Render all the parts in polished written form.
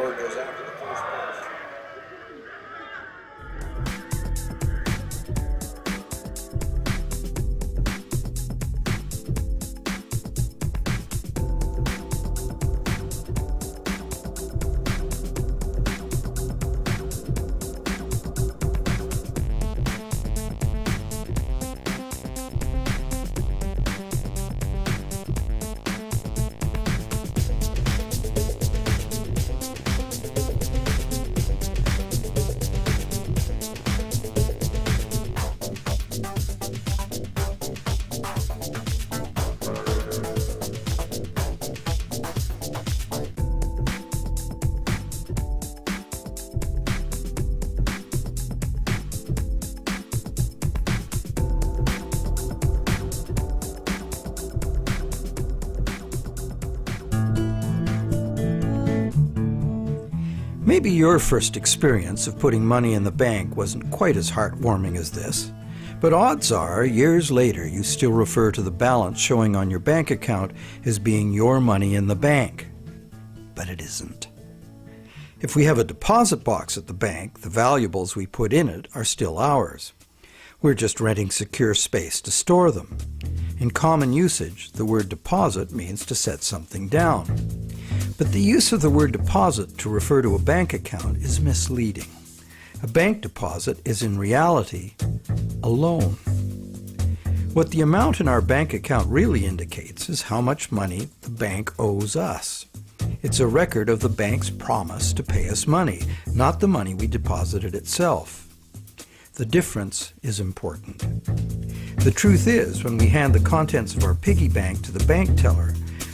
word goes out to the first place. Maybe your first experience of putting money in the bank wasn't quite as heartwarming as this, but odds are, years later, you still refer to the balance showing on your bank account as being your money in the bank. But it isn't. If we have a deposit box at the bank, the valuables we put in it are still ours. We're just renting secure space to store them. In common usage, the word deposit means to set something down. But the use of the word deposit to refer to a bank account is misleading. A bank deposit is in reality a loan. What the amount in our bank account really indicates is how much money the bank owes us. It's a record of the bank's promise to pay us money, not the money we deposited itself. The difference is important. The truth is, when we hand the contents of our piggy bank to the bank teller,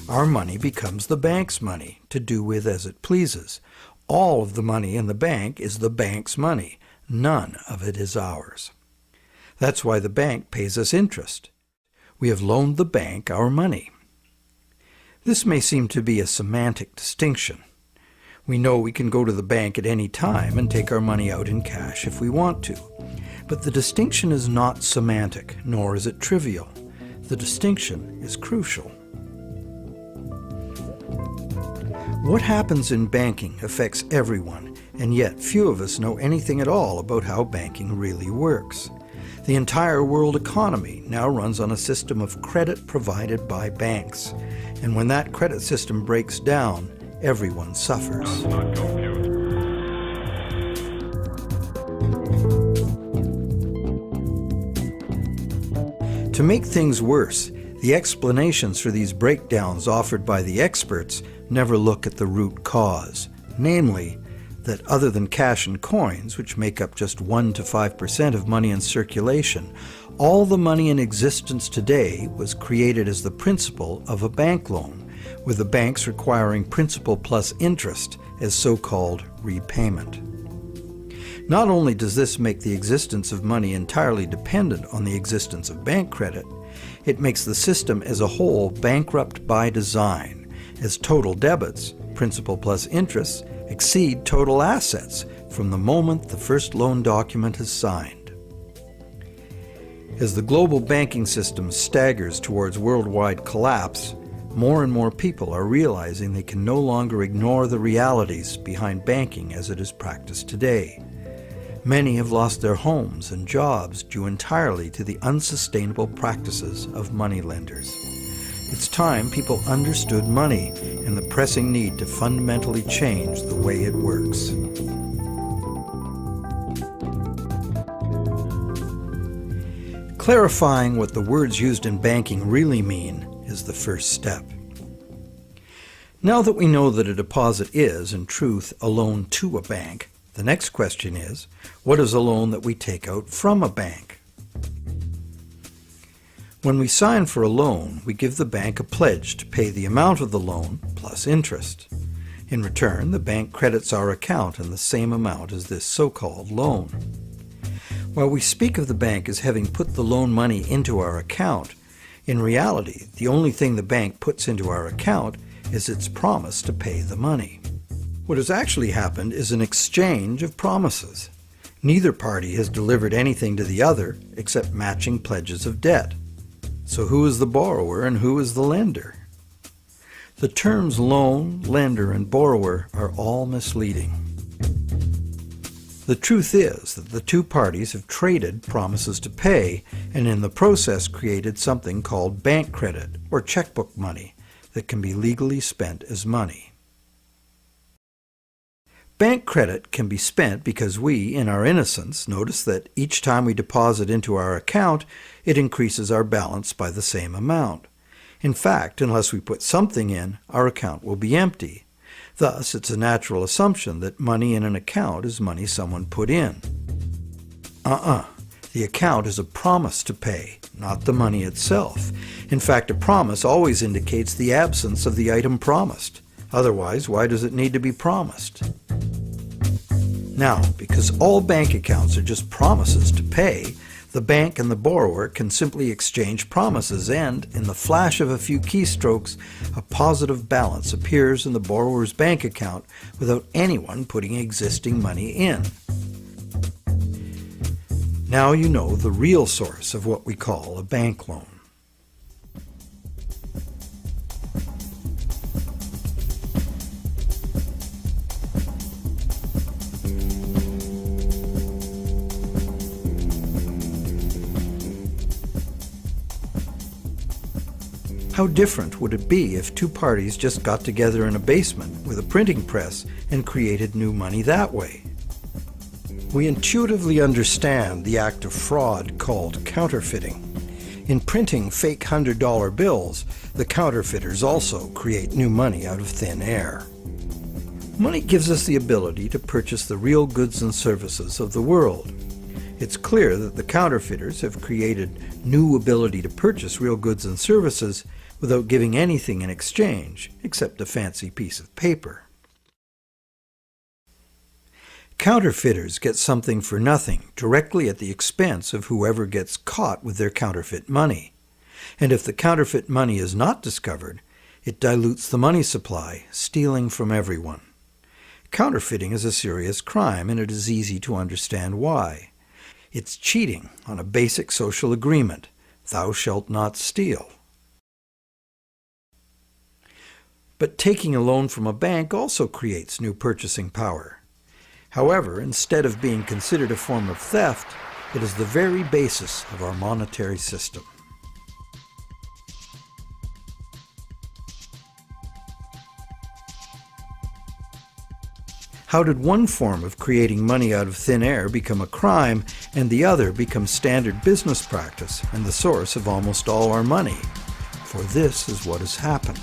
our money becomes the bank's money to do with as it pleases. All of the money in the bank is the bank's money. None of it is ours. That's why the bank pays us interest. We have loaned the bank our money. This may seem to be a semantic distinction. We know we can go to the bank at any time and take our money out in cash if we want to. But the distinction is not semantic, nor is it trivial. The distinction is crucial. What happens in banking affects everyone, and yet few of us know anything at all about how banking really works. The entire world economy now runs on a system of credit provided by banks, and when that credit system breaks down, everyone suffers. To make things worse, the explanations for these breakdowns offered by the experts never look at the root cause, namely, that other than cash and coins, which make up just 1 to 5% of money in circulation, all the money in existence today was created as the principal of a bank loan, with the banks requiring principal plus interest as so-called repayment. Not only does this make the existence of money entirely dependent on the existence of bank credit, it makes the system as a whole bankrupt by design, as total debits, principal plus interest, exceed total assets from the moment the first loan document is signed. As the global banking system staggers towards worldwide collapse, more and more people are realizing they can no longer ignore the realities behind banking as it is practiced today. Many have lost their homes and jobs due entirely to the unsustainable practices of moneylenders. It's time people understood money and the pressing need to fundamentally change the way it works. Clarifying what the words used in banking really mean is the first step. Now that we know that a deposit is, in truth, a loan to a bank, the next question is, what is a loan that we take out from a bank? When we sign for a loan, we give the bank a pledge to pay the amount of the loan plus interest. In return, the bank credits our account in the same amount as this so-called loan. While we speak of the bank as having put the loan money into our account, in reality, the only thing the bank puts into our account is its promise to pay the money. What has actually happened is an exchange of promises. Neither party has delivered anything to the other except matching pledges of debt. So who is the borrower and who is the lender? The terms loan, lender, and borrower are all misleading. The truth is that the two parties have traded promises to pay and in the process created something called bank credit or checkbook money that can be legally spent as money. Bank credit can be spent because we, in our innocence, notice that each time we deposit into our account, it increases our balance by the same amount. In fact, unless we put something in, our account will be empty. Thus, it's a natural assumption that money in an account is money someone put in. The account is a promise to pay, not the money itself. In fact, a promise always indicates the absence of the item promised. Otherwise, why does it need to be promised? Now, because all bank accounts are just promises to pay, the bank and the borrower can simply exchange promises and, in the flash of a few keystrokes, a positive balance appears in the borrower's bank account without anyone putting existing money in. Now you know the real source of what we call a bank loan. How different would it be if two parties just got together in a basement with a printing press and created new money that way? We intuitively understand the act of fraud called counterfeiting. In printing fake $100 bills, the counterfeiters also create new money out of thin air. Money gives us the ability to purchase the real goods and services of the world. It's clear that the counterfeiters have created new ability to purchase real goods and services without giving anything in exchange, except a fancy piece of paper. Counterfeiters get something for nothing, directly at the expense of whoever gets caught with their counterfeit money. And if the counterfeit money is not discovered, it dilutes the money supply, stealing from everyone. Counterfeiting is a serious crime, and it is easy to understand why. It's cheating on a basic social agreement, thou shalt not steal. But taking a loan from a bank also creates new purchasing power. However, instead of being considered a form of theft, it is the very basis of our monetary system. How did one form of creating money out of thin air become a crime and the other become standard business practice and the source of almost all our money? For this is what has happened.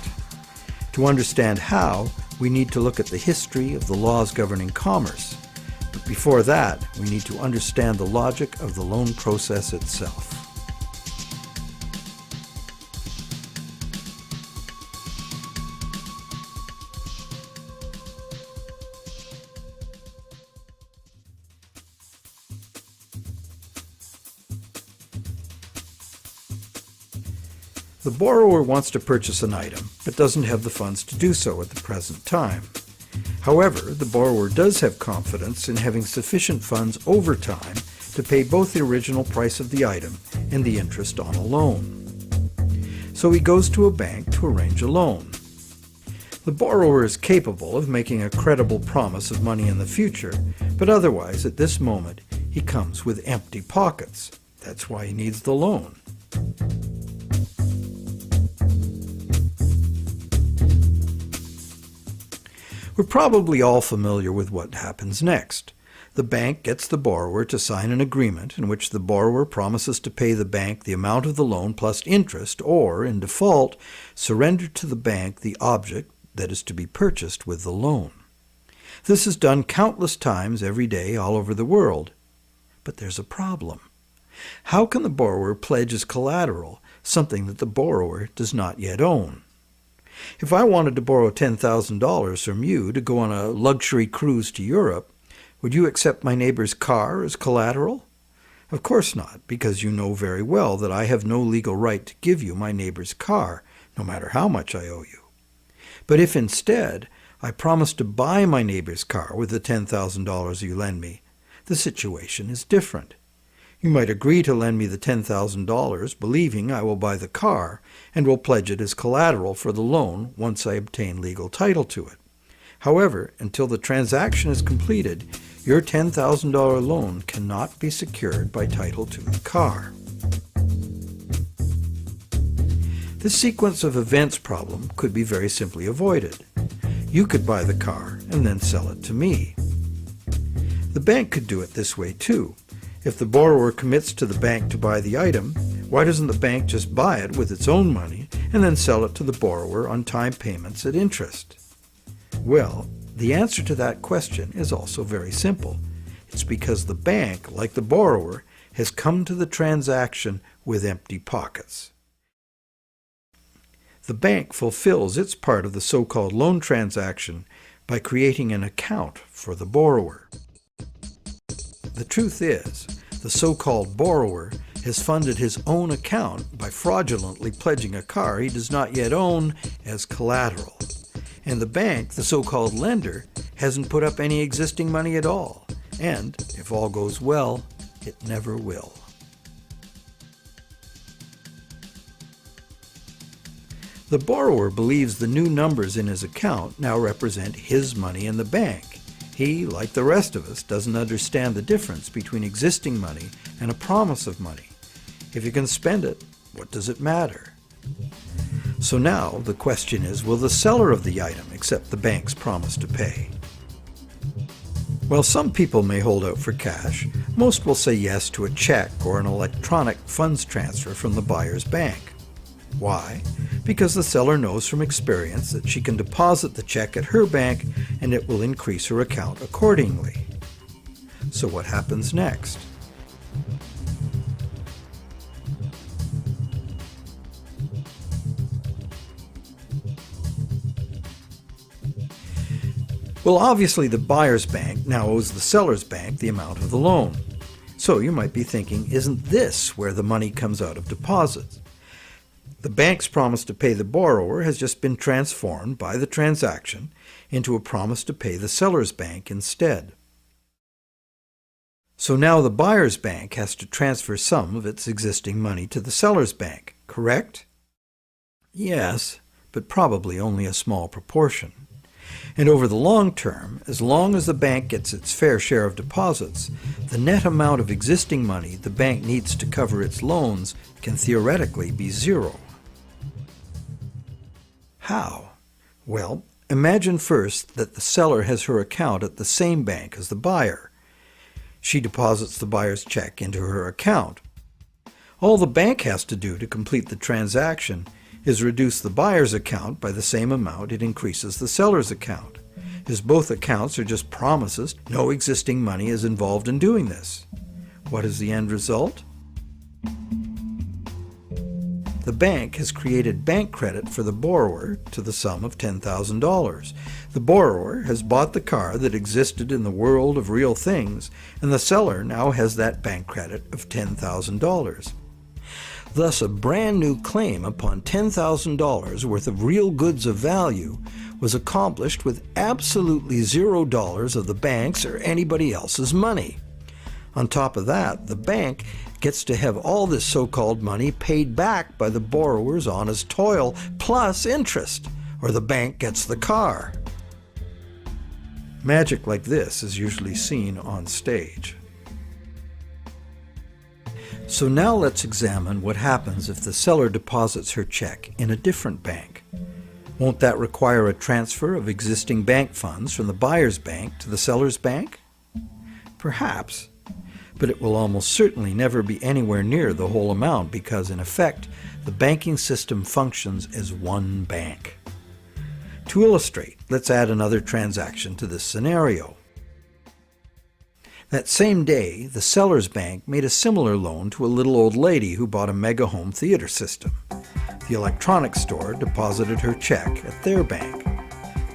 To understand how, we need to look at the history of the laws governing commerce. But before that, we need to understand the logic of the loan process itself. The borrower wants to purchase an item, but doesn't have the funds to do so at the present time. However, the borrower does have confidence in having sufficient funds over time to pay both the original price of the item and the interest on a loan. So he goes to a bank to arrange a loan. The borrower is capable of making a credible promise of money in the future, but otherwise, at this moment, he comes with empty pockets. That's why he needs the loan. We're probably all familiar with what happens next. The bank gets the borrower to sign an agreement in which the borrower promises to pay the bank the amount of the loan plus interest, or, in default, surrender to the bank the object that is to be purchased with the loan. This is done countless times every day all over the world. But there's a problem. How can the borrower pledge as collateral something that the borrower does not yet own? If I wanted to borrow $10,000 from you to go on a luxury cruise to Europe, would you accept my neighbor's car as collateral? Of course not, because you know very well that I have no legal right to give you my neighbor's car, no matter how much I owe you. But if instead I promise to buy my neighbor's car with the $10,000 you lend me, the situation is different. You might agree to lend me the $10,000, believing I will buy the car and will pledge it as collateral for the loan once I obtain legal title to it. However, until the transaction is completed, your $10,000 loan cannot be secured by title to the car. This sequence of events problem could be very simply avoided. You could buy the car and then sell it to me. The bank could do it this way too. If the borrower commits to the bank to buy the item, why doesn't the bank just buy it with its own money and then sell it to the borrower on time payments at interest? Well, the answer to that question is also very simple. It's because the bank, like the borrower, has come to the transaction with empty pockets. The bank fulfills its part of the so-called loan transaction by creating an account for the borrower. The truth is, the so-called borrower has funded his own account by fraudulently pledging a car he does not yet own as collateral. And the bank, the so-called lender, hasn't put up any existing money at all. And, if all goes well, it never will. The borrower believes the new numbers in his account now represent his money in the bank. He, like the rest of us, doesn't understand the difference between existing money and a promise of money. If you can spend it, what does it matter? So now the question is, will the seller of the item accept the bank's promise to pay? While some people may hold out for cash, most will say yes to a check or an electronic funds transfer from the buyer's bank. Why? Because the seller knows from experience that she can deposit the check at her bank and it will increase her account accordingly. So what happens next? Well, obviously the buyer's bank now owes the seller's bank the amount of the loan. So you might be thinking, isn't this where the money comes out of deposits? The bank's promise to pay the borrower has just been transformed by the transaction into a promise to pay the seller's bank instead. So now the buyer's bank has to transfer some of its existing money to the seller's bank, correct? Yes, but probably only a small proportion. And over the long term, as long as the bank gets its fair share of deposits, the net amount of existing money the bank needs to cover its loans can theoretically be zero. How? Well, imagine first that the seller has her account at the same bank as the buyer. She deposits the buyer's check into her account. All the bank has to do to complete the transaction is reduce the buyer's account by the same amount it increases the seller's account. As both accounts are just promises, no existing money is involved in doing this. What is the end result? The bank has created bank credit for the borrower to the sum of $10,000. The borrower has bought the car that existed in the world of real things, and the seller now has that bank credit of $10,000. Thus, a brand new claim upon $10,000 worth of real goods of value was accomplished with absolutely $0 of the bank's or anybody else's money. On top of that, the bank gets to have all this so-called money paid back by the borrower's honest toil plus interest, or the bank gets the car. Magic like this is usually seen on stage. So now let's examine what happens if the seller deposits her check in a different bank. Won't that require a transfer of existing bank funds from the buyer's bank to the seller's bank? Perhaps, but it will almost certainly never be anywhere near the whole amount because, in effect, the banking system functions as one bank. To illustrate, let's add another transaction to this scenario. That same day, the seller's bank made a similar loan to a little old lady who bought a mega home theater system. The electronics store deposited her check at their bank.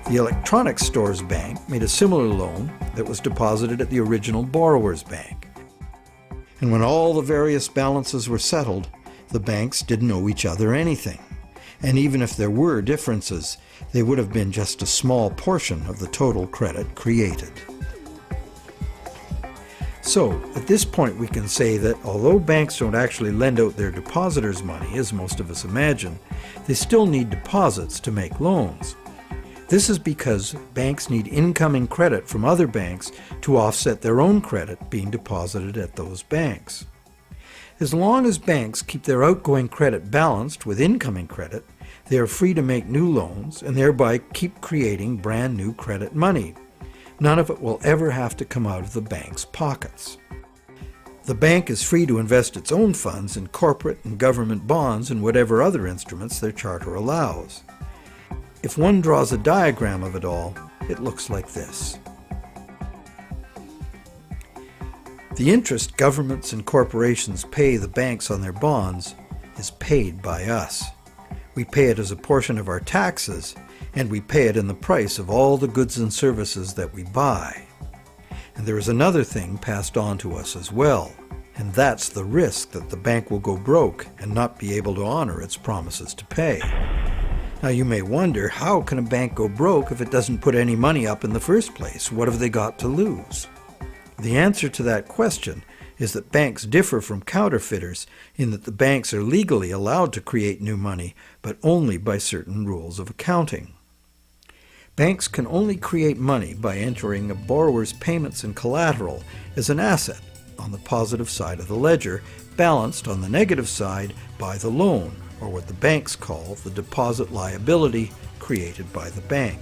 The electronics store's bank made a similar loan that was deposited at the original borrower's bank. And when all the various balances were settled, the banks didn't owe each other anything. And even if there were differences, they would have been just a small portion of the total credit created. So, at this point we can say that although banks don't actually lend out their depositors' money, as most of us imagine, they still need deposits to make loans. This is because banks need incoming credit from other banks to offset their own credit being deposited at those banks. As long as banks keep their outgoing credit balanced with incoming credit, they are free to make new loans and thereby keep creating brand new credit money. None of it will ever have to come out of the bank's pockets. The bank is free to invest its own funds in corporate and government bonds and whatever other instruments their charter allows. If one draws a diagram of it all, it looks like this. The interest governments and corporations pay the banks on their bonds is paid by us. We pay it as a portion of our taxes, and we pay it in the price of all the goods and services that we buy. And there is another thing passed on to us as well, and that's the risk that the bank will go broke and not be able to honor its promises to pay. Now you may wonder, how can a bank go broke if it doesn't put any money up in the first place? What have they got to lose? The answer to that question is that banks differ from counterfeiters in that the banks are legally allowed to create new money, but only by certain rules of accounting. Banks can only create money by entering a borrower's payments and collateral as an asset on the positive side of the ledger, balanced on the negative side by the loan, or what the banks call the deposit liability created by the bank.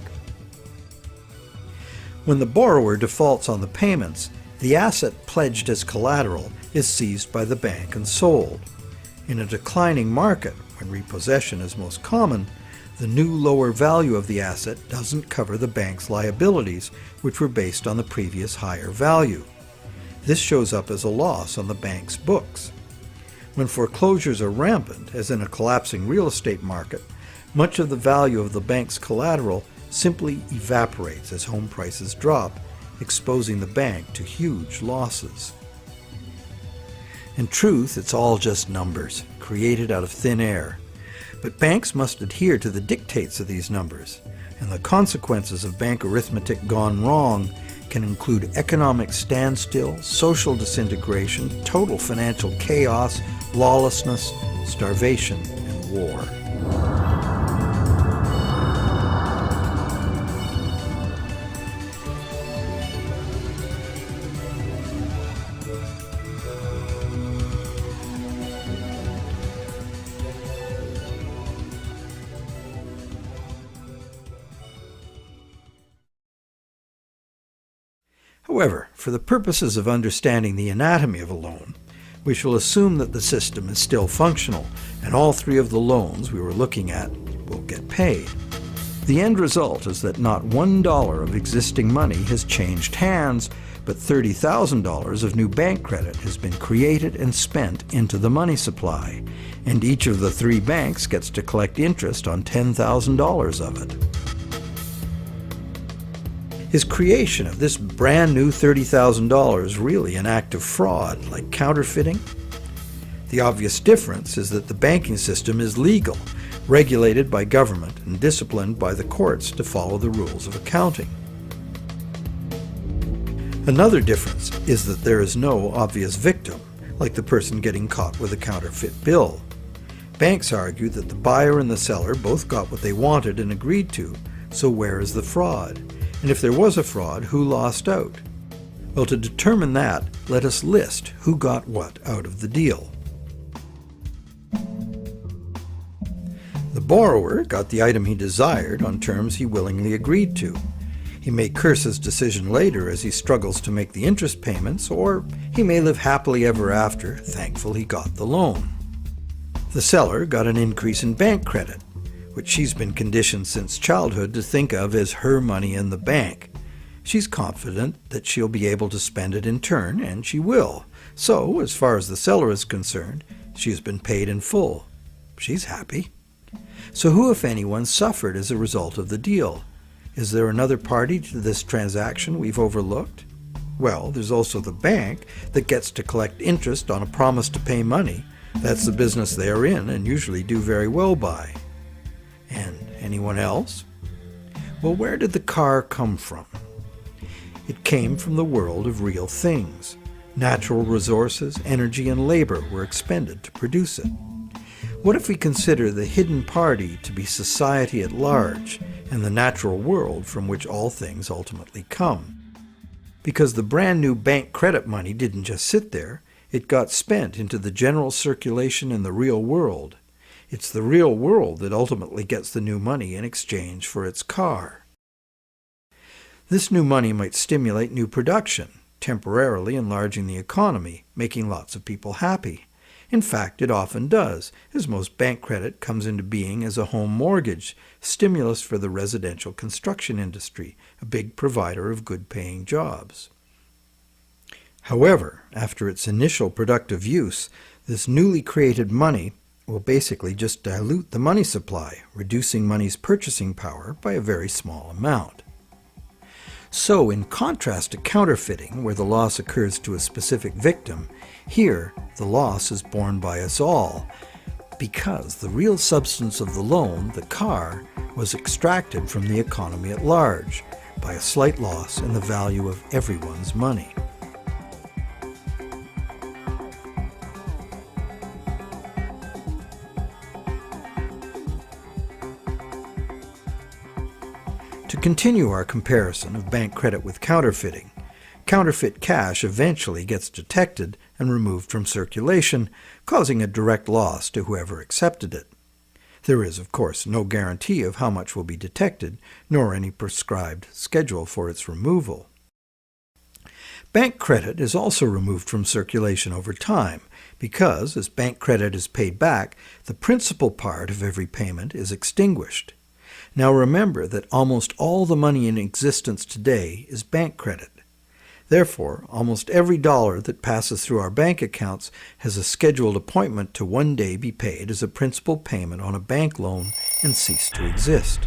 When the borrower defaults on the payments, the asset pledged as collateral is seized by the bank and sold. In a declining market, when repossession is most common, the new lower value of the asset doesn't cover the bank's liabilities, which were based on the previous higher value. This shows up as a loss on the bank's books. When foreclosures are rampant, as in a collapsing real estate market, much of the value of the bank's collateral simply evaporates as home prices drop, exposing the bank to huge losses. In truth, it's all just numbers, created out of thin air. But banks must adhere to the dictates of these numbers, and the consequences of bank arithmetic gone wrong can include economic standstill, social disintegration, total financial chaos, lawlessness, starvation, and war. However, for the purposes of understanding the anatomy of a loan, we shall assume that the system is still functional and all three of the loans we were looking at will get paid. The end result is that not $1 of existing money has changed hands, but $30,000 of new bank credit has been created and spent into the money supply, and each of the three banks gets to collect interest on $10,000 of it. Is creation of this brand new $30,000 really an act of fraud, like counterfeiting? The obvious difference is that the banking system is legal, regulated by government, and disciplined by the courts to follow the rules of accounting. Another difference is that there is no obvious victim, like the person getting caught with a counterfeit bill. Banks argue that the buyer and the seller both got what they wanted and agreed to, so where is the fraud? And if there was a fraud, who lost out? Well, to determine that, let us list who got what out of the deal. The borrower got the item he desired on terms he willingly agreed to. He may curse his decision later as he struggles to make the interest payments, or he may live happily ever after, thankful he got the loan. The seller got an increase in bank credit, which she's been conditioned since childhood to think of as her money in the bank. She's confident that she'll be able to spend it in turn, and she will. So, as far as the seller is concerned, she has been paid in full. She's happy. So who, if anyone, suffered as a result of the deal? Is there another party to this transaction we've overlooked? Well, there's also the bank that gets to collect interest on a promise to pay money. That's the business they are in and usually do very well by. And anyone else? Well, where did the car come from? It came from the world of real things. Natural resources, energy, and labor were expended to produce it. What if we consider the hidden party to be society at large and the natural world from which all things ultimately come? Because the brand new bank credit money didn't just sit there, it got spent into the general circulation in the real world. It's the real world that ultimately gets the new money in exchange for its car. This new money might stimulate new production, temporarily enlarging the economy, making lots of people happy. In fact, it often does, as most bank credit comes into being as a home mortgage, stimulus for the residential construction industry, a big provider of good-paying jobs. However, after its initial productive use, this newly created money will basically just dilute the money supply, reducing money's purchasing power by a very small amount. So, in contrast to counterfeiting, where the loss occurs to a specific victim, here the loss is borne by us all, because the real substance of the loan, the car, was extracted from the economy at large by a slight loss in the value of everyone's money. To continue our comparison of bank credit with counterfeiting, counterfeit cash eventually gets detected and removed from circulation, causing a direct loss to whoever accepted it. There is, of course, no guarantee of how much will be detected, nor any prescribed schedule for its removal. Bank credit is also removed from circulation over time because, as bank credit is paid back, the principal part of every payment is extinguished. Now remember that almost all the money in existence today is bank credit. Therefore, almost every dollar that passes through our bank accounts has a scheduled appointment to one day be paid as a principal payment on a bank loan and cease to exist.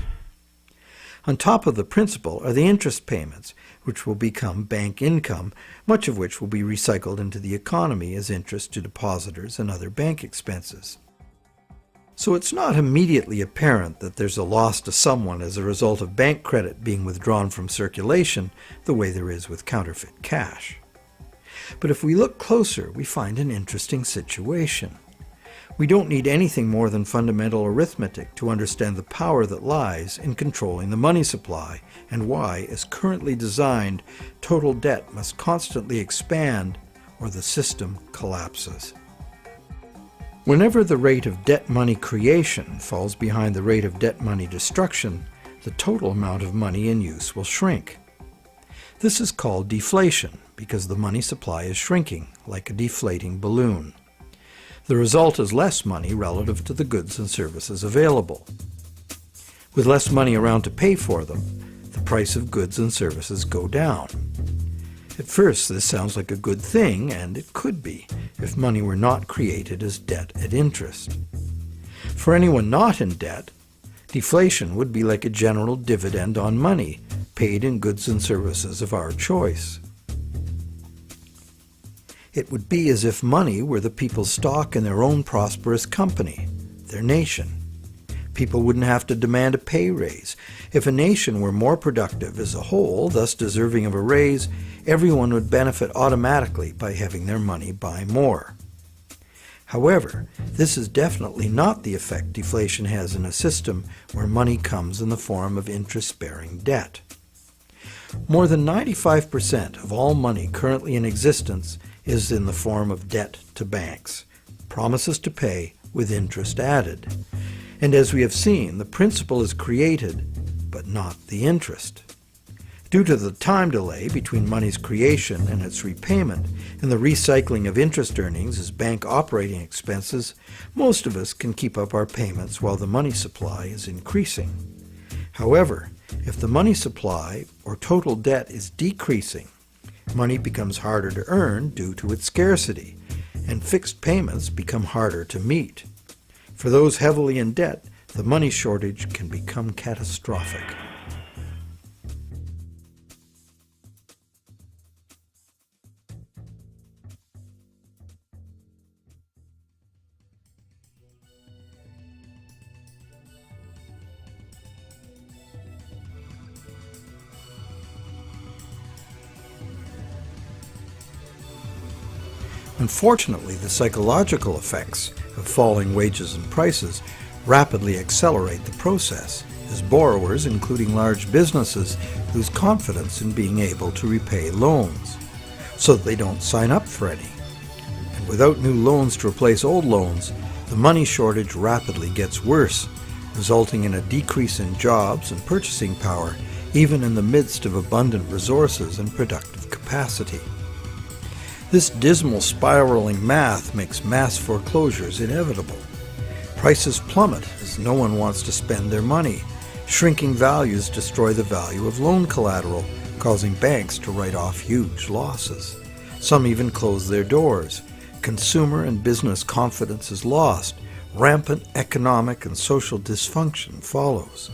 On top of the principal are the interest payments, which will become bank income, much of which will be recycled into the economy as interest to depositors and other bank expenses. So it's not immediately apparent that there's a loss to someone as a result of bank credit being withdrawn from circulation the way there is with counterfeit cash. But if we look closer, we find an interesting situation. We don't need anything more than fundamental arithmetic to understand the power that lies in controlling the money supply and why, as currently designed, total debt must constantly expand or the system collapses. Whenever the rate of debt money creation falls behind the rate of debt money destruction, the total amount of money in use will shrink. This is called deflation because the money supply is shrinking, like a deflating balloon. The result is less money relative to the goods and services available. With less money around to pay for them, the price of goods and services go down. At first, this sounds like a good thing, and it could be, if money were not created as debt at interest. For anyone not in debt, deflation would be like a general dividend on money, paid in goods and services of our choice. It would be as if money were the people's stock in their own prosperous company, their nation. People wouldn't have to demand a pay raise. If a nation were more productive as a whole, thus deserving of a raise, everyone would benefit automatically by having their money buy more. However, this is definitely not the effect deflation has in a system where money comes in the form of interest-bearing debt. More than 95% of all money currently in existence is in the form of debt to banks, promises to pay with interest added. And as we have seen, the principal is created, but not the interest. Due to the time delay between money's creation and its repayment and the recycling of interest earnings as bank operating expenses, most of us can keep up our payments while the money supply is increasing. However, if the money supply or total debt is decreasing, money becomes harder to earn due to its scarcity, and fixed payments become harder to meet. For those heavily in debt, the money shortage can become catastrophic. Unfortunately, the psychological effects of falling wages and prices rapidly accelerate the process, as borrowers, including large businesses, lose confidence in being able to repay loans, so that they don't sign up for any. And without new loans to replace old loans, the money shortage rapidly gets worse, resulting in a decrease in jobs and purchasing power, even in the midst of abundant resources and productive capacity. This dismal spiraling math makes mass foreclosures inevitable. Prices plummet as no one wants to spend their money. Shrinking values destroy the value of loan collateral, causing banks to write off huge losses. Some even close their doors. Consumer and business confidence is lost. Rampant economic and social dysfunction follows.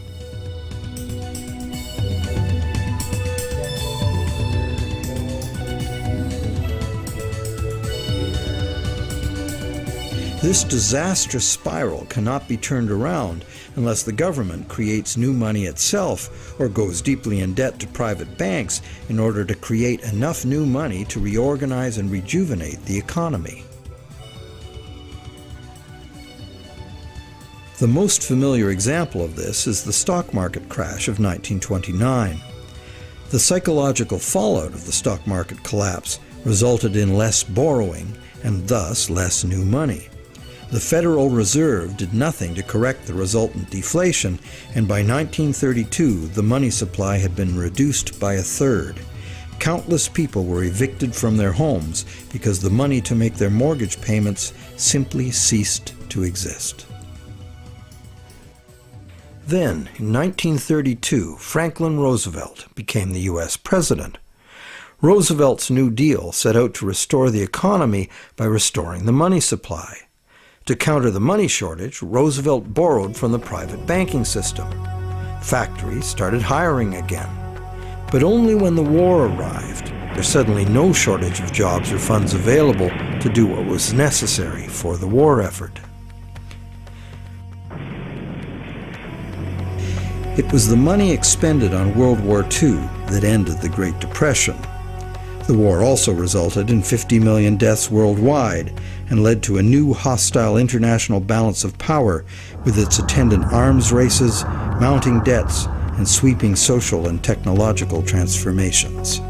This disastrous spiral cannot be turned around unless the government creates new money itself or goes deeply in debt to private banks in order to create enough new money to reorganize and rejuvenate the economy. The most familiar example of this is the stock market crash of 1929. The psychological fallout of the stock market collapse resulted in less borrowing and thus less new money. The Federal Reserve did nothing to correct the resultant deflation, and by 1932 the money supply had been reduced by a third. Countless people were evicted from their homes because the money to make their mortgage payments simply ceased to exist. Then, in 1932, Franklin Roosevelt became the U.S. president. Roosevelt's New Deal set out to restore the economy by restoring the money supply. To counter the money shortage, Roosevelt borrowed from the private banking system. Factories started hiring again. But only when the war arrived, there was suddenly no shortage of jobs or funds available to do what was necessary for the war effort. It was the money expended on World War II that ended the Great Depression. The war also resulted in 50 million deaths worldwide and led to a new hostile international balance of power with its attendant arms races, mounting debts, and sweeping social and technological transformations.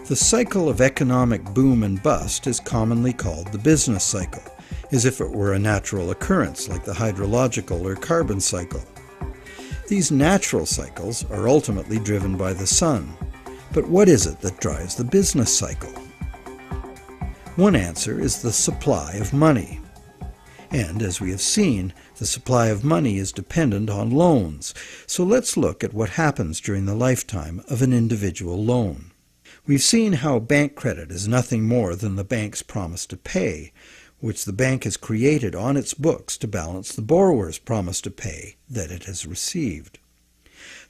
The cycle of economic boom and bust is commonly called the business cycle, as if it were a natural occurrence like the hydrological or carbon cycle. These natural cycles are ultimately driven by the sun. But what is it that drives the business cycle? One answer is the supply of money. And as we have seen, the supply of money is dependent on loans. So let's look at what happens during the lifetime of an individual loan. We've seen how bank credit is nothing more than the bank's promise to pay, which the bank has created on its books to balance the borrower's promise to pay that it has received.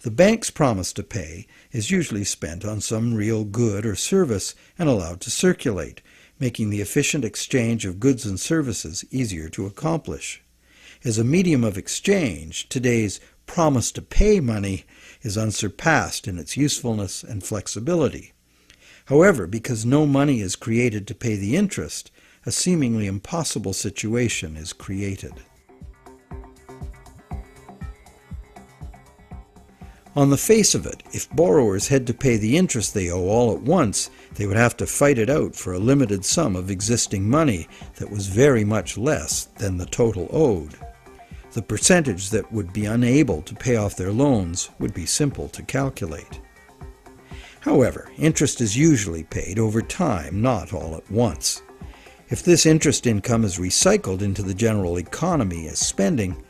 The bank's promise to pay is usually spent on some real good or service and allowed to circulate, making the efficient exchange of goods and services easier to accomplish. As a medium of exchange, today's promise to pay money is unsurpassed in its usefulness and flexibility. However, because no money is created to pay the interest, a seemingly impossible situation is created. On the face of it, if borrowers had to pay the interest they owe all at once, they would have to fight it out for a limited sum of existing money that was very much less than the total owed. The percentage that would be unable to pay off their loans would be simple to calculate. However, interest is usually paid over time, not all at once. If this interest income is recycled into the general economy as spending,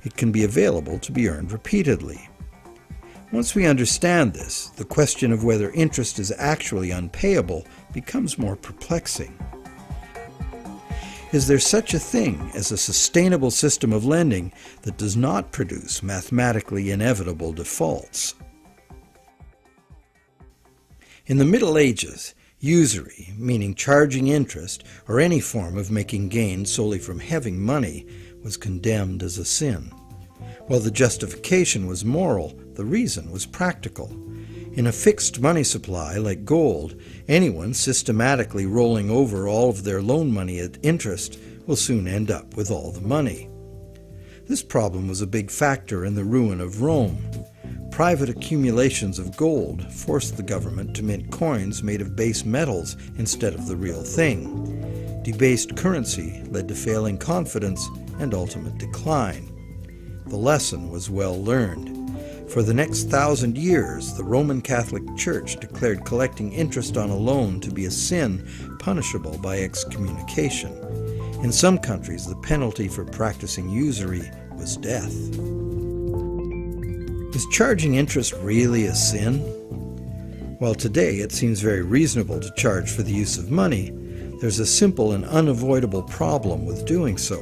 it can be available to be earned repeatedly. Once we understand this, the question of whether interest is actually unpayable becomes more perplexing. Is there such a thing as a sustainable system of lending that does not produce mathematically inevitable defaults? In the Middle Ages, usury, meaning charging interest or any form of making gains solely from having money, was condemned as a sin. While the justification was moral, the reason was practical. In a fixed money supply like gold, anyone systematically rolling over all of their loan money at interest will soon end up with all the money. This problem was a big factor in the ruin of Rome. Private accumulations of gold forced the government to mint coins made of base metals instead of the real thing. Debased currency led to failing confidence and ultimate decline. The lesson was well learned. For the next 1,000 years, the Roman Catholic Church declared collecting interest on a loan to be a sin punishable by excommunication. In some countries, the penalty for practicing usury was death. Is charging interest really a sin? While today it seems very reasonable to charge for the use of money, there's a simple and unavoidable problem with doing so.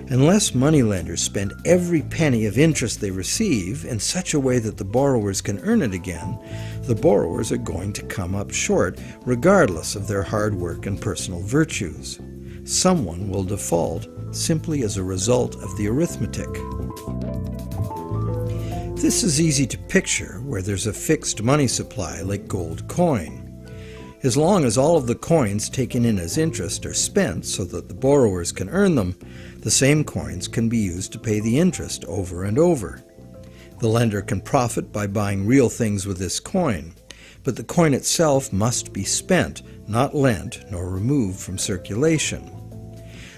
Unless moneylenders spend every penny of interest they receive in such a way that the borrowers can earn it again, the borrowers are going to come up short regardless of their hard work and personal virtues. Someone will default simply as a result of the arithmetic. This is easy to picture where there's a fixed money supply like gold coin. As long as all of the coins taken in as interest are spent so that the borrowers can earn them, the same coins can be used to pay the interest over and over. The lender can profit by buying real things with this coin, but the coin itself must be spent, not lent nor removed from circulation.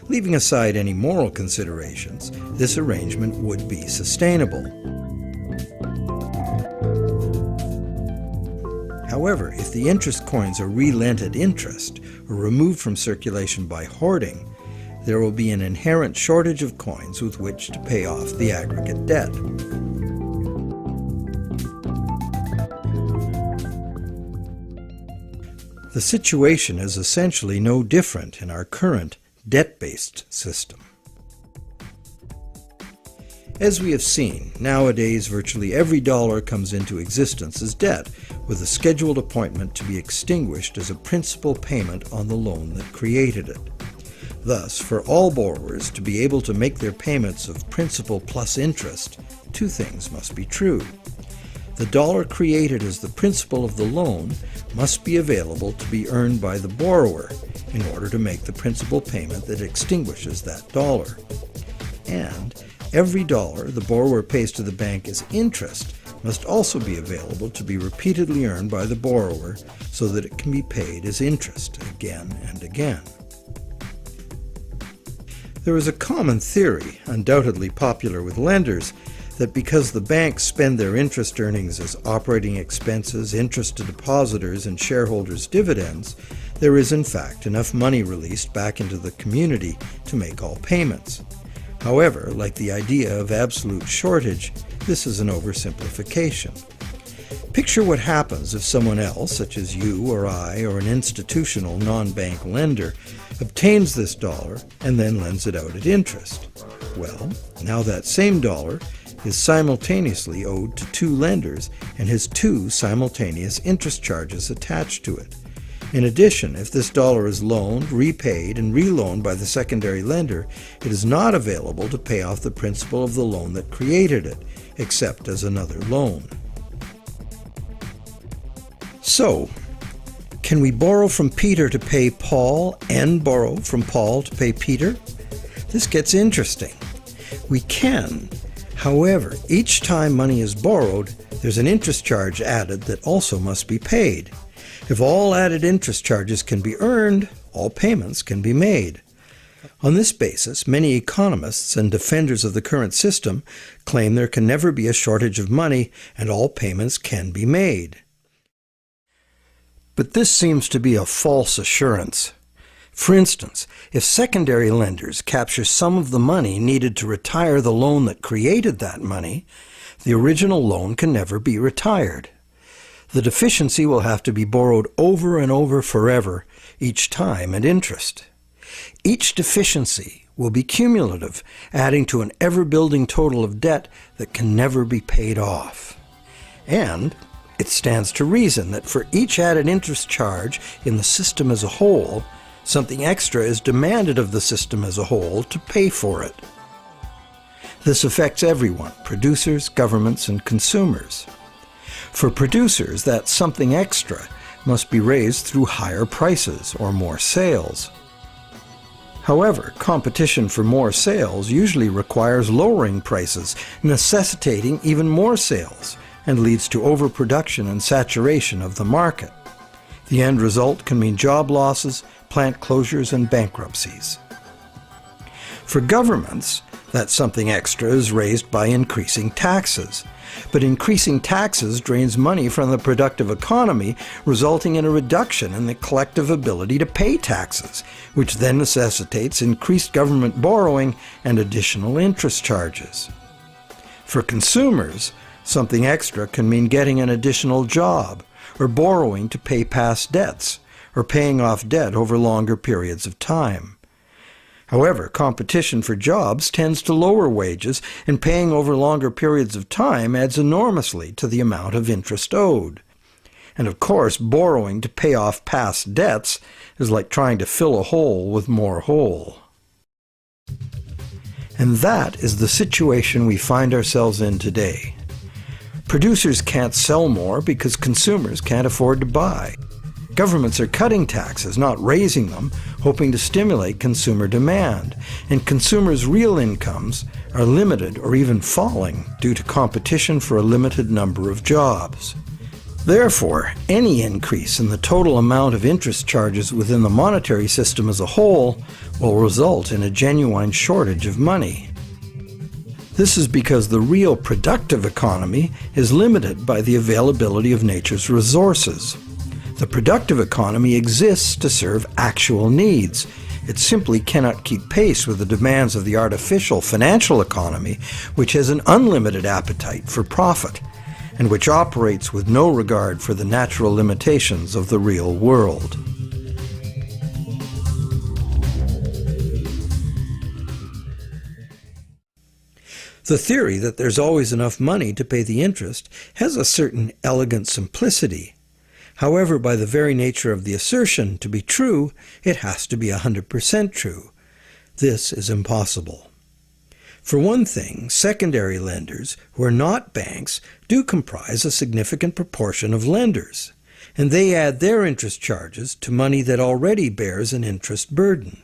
Leaving aside any moral considerations, this arrangement would be sustainable. However, if the interest coins are re-lent at interest or removed from circulation by hoarding, there will be an inherent shortage of coins with which to pay off the aggregate debt. The situation is essentially no different in our current debt-based system. As we have seen, nowadays virtually every dollar comes into existence as debt, with a scheduled appointment to be extinguished as a principal payment on the loan that created it. Thus, for all borrowers to be able to make their payments of principal plus interest, two things must be true. The dollar created as the principal of the loan must be available to be earned by the borrower in order to make the principal payment that extinguishes that dollar. And every dollar the borrower pays to the bank as interest must also be available to be repeatedly earned by the borrower so that it can be paid as interest again and again. There is a common theory, undoubtedly popular with lenders, that because the banks spend their interest earnings as operating expenses, interest to depositors, and shareholders' dividends, there is in fact enough money released back into the community to make all payments. However, like the idea of absolute shortage, this is an oversimplification. Picture what happens if someone else, such as you or I or an institutional non-bank lender, obtains this dollar and then lends it out at interest. Well, now that same dollar is simultaneously owed to two lenders and has two simultaneous interest charges attached to it. In addition, if this dollar is loaned, repaid, and reloaned by the secondary lender, it is not available to pay off the principal of the loan that created it, except as another loan. So, can we borrow from Peter to pay Paul and borrow from Paul to pay Peter? This gets interesting. We can. However, each time money is borrowed, there's an interest charge added that also must be paid. If all added interest charges can be earned, all payments can be made. On this basis, many economists and defenders of the current system claim there can never be a shortage of money and all payments can be made. But this seems to be a false assurance. For instance, if secondary lenders capture some of the money needed to retire the loan that created that money, the original loan can never be retired. The deficiency will have to be borrowed over and over forever, each time at interest. Each deficiency will be cumulative, adding to an ever-building total of debt that can never be paid off. And it stands to reason that for each added interest charge in the system as a whole, something extra is demanded of the system as a whole to pay for it. This affects everyone, producers, governments, and consumers. For producers, that something extra must be raised through higher prices or more sales. However, competition for more sales usually requires lowering prices, necessitating even more sales, and leads to overproduction and saturation of the market. The end result can mean job losses, plant closures, and bankruptcies. For governments, that something extra is raised by increasing taxes. But increasing taxes drains money from the productive economy, resulting in a reduction in the collective ability to pay taxes, which then necessitates increased government borrowing and additional interest charges. For consumers, something extra can mean getting an additional job, or borrowing to pay past debts, or paying off debt over longer periods of time. However, competition for jobs tends to lower wages, and paying over longer periods of time adds enormously to the amount of interest owed. And of course, borrowing to pay off past debts is like trying to fill a hole with more hole. And that is the situation we find ourselves in today. Producers can't sell more because consumers can't afford to buy. Governments are cutting taxes, not raising them, hoping to stimulate consumer demand, and consumers' real incomes are limited or even falling due to competition for a limited number of jobs. Therefore, any increase in the total amount of interest charges within the monetary system as a whole will result in a genuine shortage of money. This is because the real productive economy is limited by the availability of nature's resources. The productive economy exists to serve actual needs. It simply cannot keep pace with the demands of the artificial financial economy, which has an unlimited appetite for profit, and which operates with no regard for the natural limitations of the real world. The theory that there's always enough money to pay the interest has a certain elegant simplicity. However, by the very nature of the assertion to be true, it has to be 100% true. This is impossible. For one thing, secondary lenders, who are not banks, do comprise a significant proportion of lenders, and they add their interest charges to money that already bears an interest burden.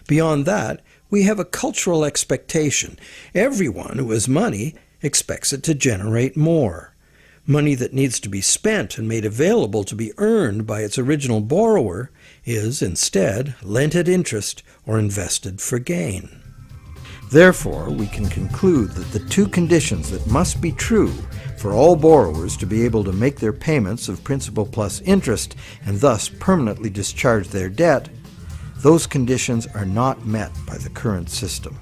Beyond that, we have a cultural expectation. Everyone who has money expects it to generate more. Money that needs to be spent and made available to be earned by its original borrower is, instead, lent at interest or invested for gain. Therefore, we can conclude that the two conditions that must be true for all borrowers to be able to make their payments of principal plus interest and thus permanently discharge their debt, those conditions are not met by the current system.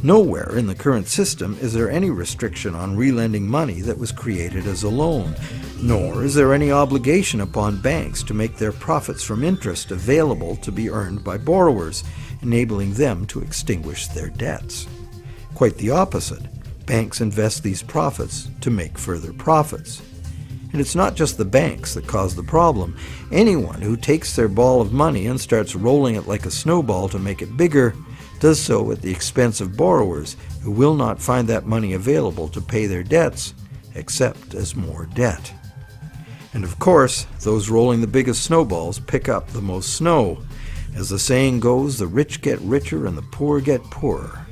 Nowhere in the current system is there any restriction on relending money that was created as a loan, nor is there any obligation upon banks to make their profits from interest available to be earned by borrowers, enabling them to extinguish their debts. Quite the opposite. banks invest these profits to make further profits. And it's not just the banks that cause the problem. Anyone who takes their ball of money and starts rolling it like a snowball to make it bigger does so at the expense of borrowers who will not find that money available to pay their debts, except as more debt. And of course, those rolling the biggest snowballs pick up the most snow. As the saying goes, the rich get richer and the poor get poorer.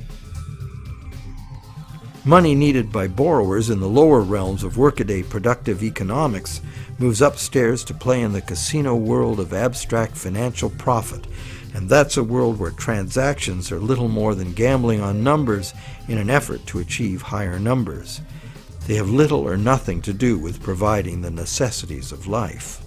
Money needed by borrowers in the lower realms of workaday productive economics moves upstairs to play in the casino world of abstract financial profit, and that's a world where transactions are little more than gambling on numbers in an effort to achieve higher numbers. They have little or nothing to do with providing the necessities of life.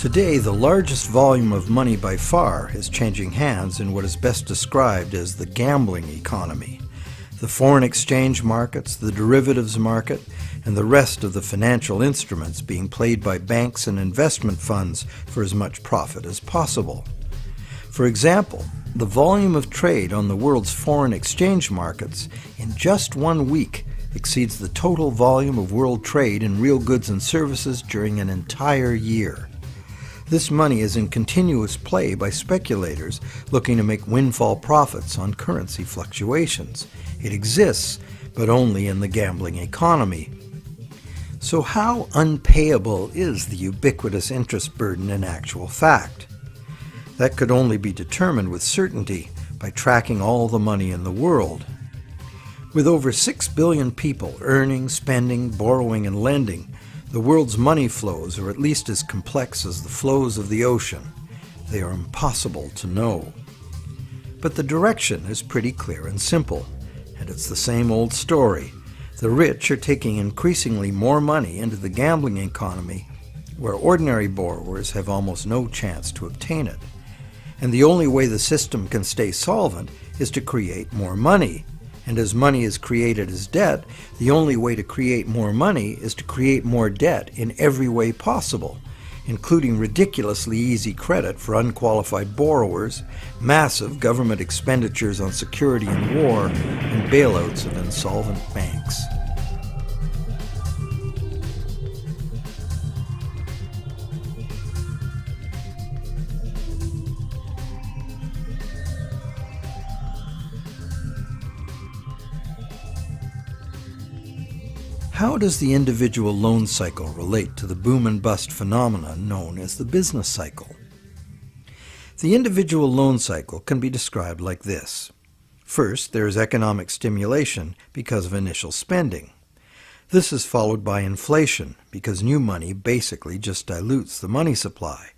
Today, the largest volume of money by far is changing hands in what is best described as the gambling economy. The foreign exchange markets, the derivatives market, and the rest of the financial instruments being played by banks and investment funds for as much profit as possible. For example, the volume of trade on the world's foreign exchange markets in just 1 week exceeds the total volume of world trade in real goods and services during an entire year. This money is in continuous play by speculators looking to make windfall profits on currency fluctuations. It exists, but only in the gambling economy. So how unpayable is the ubiquitous interest burden in actual fact? That could only be determined with certainty by tracking all the money in the world. With over 6 billion people earning, spending, borrowing, and lending, the world's money flows are at least as complex as the flows of the ocean. They are impossible to know. But the direction is pretty clear and simple, and it's the same old story. The rich are taking increasingly more money into the gambling economy, where ordinary borrowers have almost no chance to obtain it. And the only way the system can stay solvent is to create more money. And as money is created as debt, the only way to create more money is to create more debt in every way possible, including ridiculously easy credit for unqualified borrowers, massive government expenditures on security and war, and bailouts of insolvent banks. How does the individual loan cycle relate to the boom and bust phenomenon known as the business cycle? The individual loan cycle can be described like this. First, there is economic stimulation because of initial spending. This is followed by inflation because new money basically just dilutes the money supply.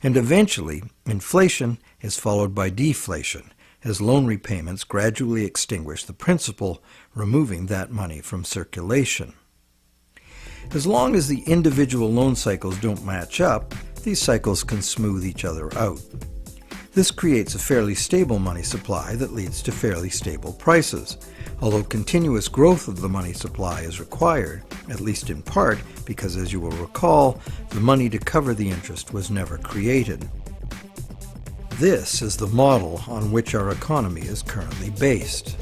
And eventually, inflation is followed by deflation as loan repayments gradually extinguish the principal, removing that money from circulation. As long as the individual loan cycles don't match up, these cycles can smooth each other out. This creates a fairly stable money supply that leads to fairly stable prices, although continuous growth of the money supply is required, at least in part because, as you will recall, the money to cover the interest was never created. This is the model on which our economy is currently based.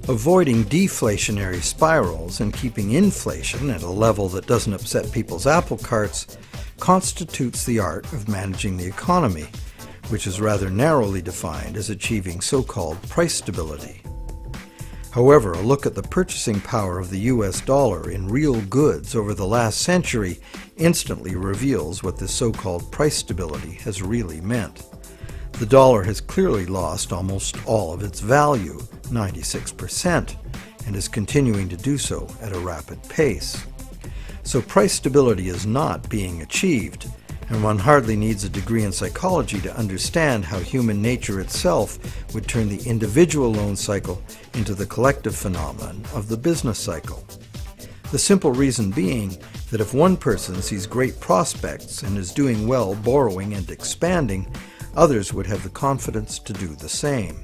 Avoiding deflationary spirals and keeping inflation at a level that doesn't upset people's apple carts constitutes the art of managing the economy, which is rather narrowly defined as achieving so-called price stability. However, a look at the purchasing power of the US dollar in real goods over the last century instantly reveals what this so-called price stability has really meant. The dollar has clearly lost almost all of its value, 96%, and is continuing to do so at a rapid pace. So price stability is not being achieved, and one hardly needs a degree in psychology to understand how human nature itself would turn the individual loan cycle into the collective phenomenon of the business cycle. The simple reason being that if one person sees great prospects and is doing well borrowing and expanding, others would have the confidence to do the same.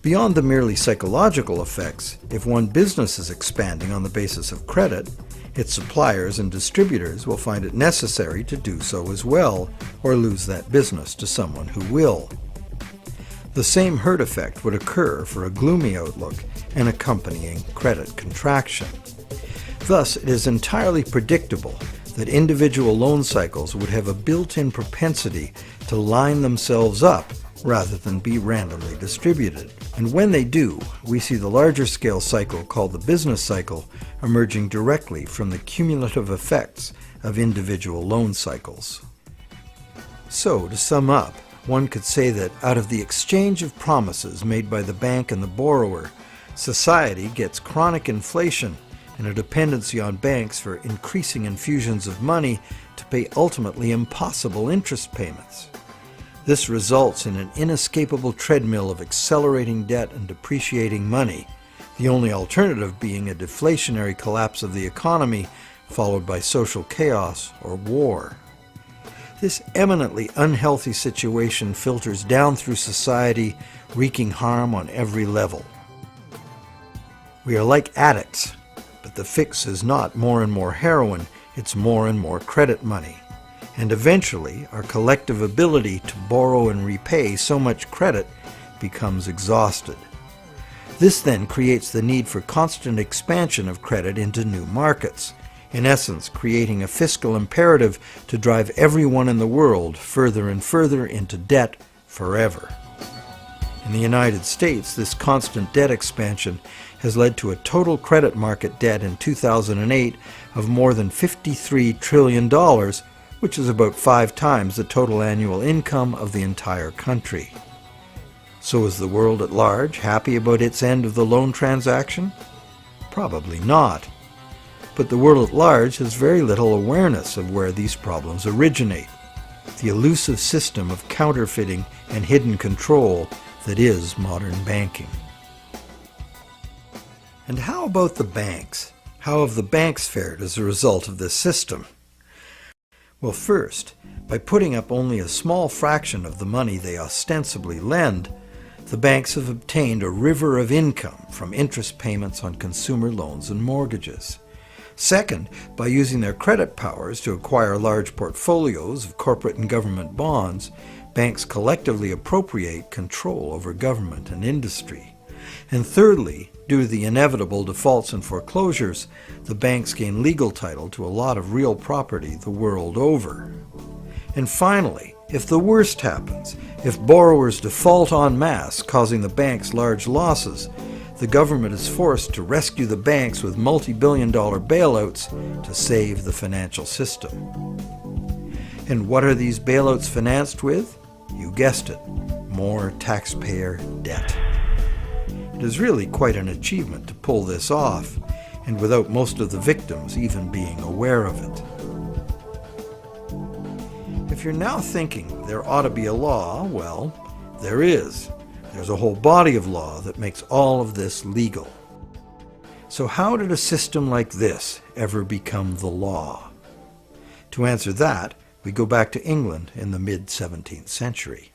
Beyond the merely psychological effects, if one business is expanding on the basis of credit, Its suppliers and distributors will find it necessary to do so as well, or lose that business to someone who will. The same herd effect would occur for a gloomy outlook and accompanying credit contraction. Thus, it is entirely predictable that individual loan cycles would have a built-in propensity to line themselves up rather than be randomly distributed. And when they do, we see the larger scale cycle called the business cycle emerging directly from the cumulative effects of individual loan cycles. So, to sum up, one could say that out of the exchange of promises made by the bank and the borrower, society gets chronic inflation and a dependency on banks for increasing infusions of money to pay ultimately impossible interest payments. This results in an inescapable treadmill of accelerating debt and depreciating money, the only alternative being a deflationary collapse of the economy followed by social chaos or war. This eminently unhealthy situation filters down through society, wreaking harm on every level. We are like addicts, but the fix is not more and more heroin, it's more and more credit money. And eventually, our collective ability to borrow and repay so much credit becomes exhausted. This then creates the need for constant expansion of credit into new markets, in essence creating a fiscal imperative to drive everyone in the world further and further into debt forever. In the United States, this constant debt expansion has led to a total credit market debt in 2008 of more than $53 trillion, which is about 5 times the total annual income of the entire country. So is the world at large happy about its end of the loan transaction? Probably not. But the world at large has very little awareness of where these problems originate, the elusive system of counterfeiting and hidden control that is modern banking. And how about the banks? How have the banks fared as a result of this system? Well, first, by putting up only a small fraction of the money they ostensibly lend, the banks have obtained a river of income from interest payments on consumer loans and mortgages. Second, by using their credit powers to acquire large portfolios of corporate and government bonds, banks collectively appropriate control over government and industry. And thirdly, due to the inevitable defaults and foreclosures, the banks gain legal title to a lot of real property the world over. And finally, if the worst happens, if borrowers default en masse, causing the banks large losses, the government is forced to rescue the banks with multi-billion-dollar bailouts to save the financial system. And what are these bailouts financed with? You guessed it, more taxpayer debt. It is really quite an achievement to pull this off, and without most of the victims even being aware of it. If you're now thinking there ought to be a law, well, there is. There's a whole body of law that makes all of this legal. So how did a system like this ever become the law? To answer that, we go back to England in the mid-17th century.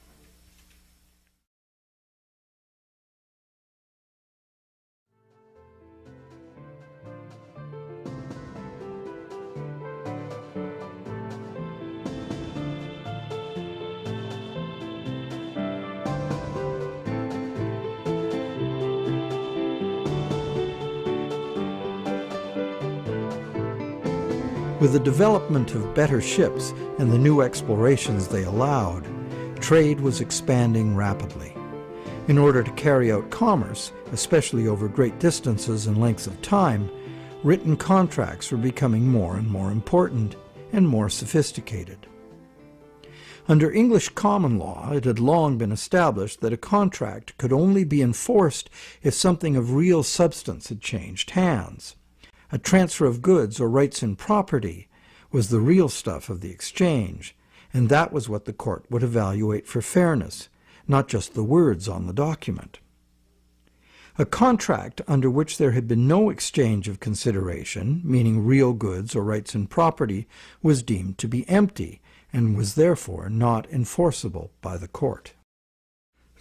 With the development of better ships and the new explorations they allowed, trade was expanding rapidly. In order to carry out commerce, especially over great distances and lengths of time, written contracts were becoming more and more important and more sophisticated. Under English common law, it had long been established that a contract could only be enforced if something of real substance had changed hands. A transfer of goods or rights in property was the real stuff of the exchange, and that was what the court would evaluate for fairness, not just the words on the document. A contract under which there had been no exchange of consideration, meaning real goods or rights in property, was deemed to be empty and was therefore not enforceable by the court.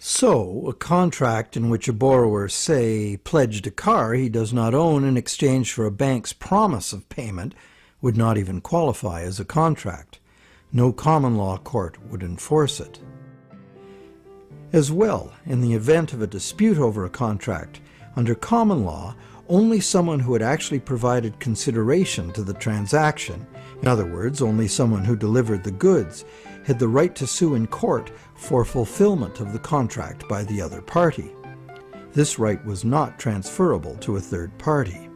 So, a contract in which a borrower, say, pledged a car he does not own in exchange for a bank's promise of payment would not even qualify as a contract. No common law court would enforce it. As well, in the event of a dispute over a contract, under common law, only someone who had actually provided consideration to the transaction, in other words, only someone who delivered the goods, had the right to sue in court for fulfillment of the contract by the other party. This right was not transferable to a third party.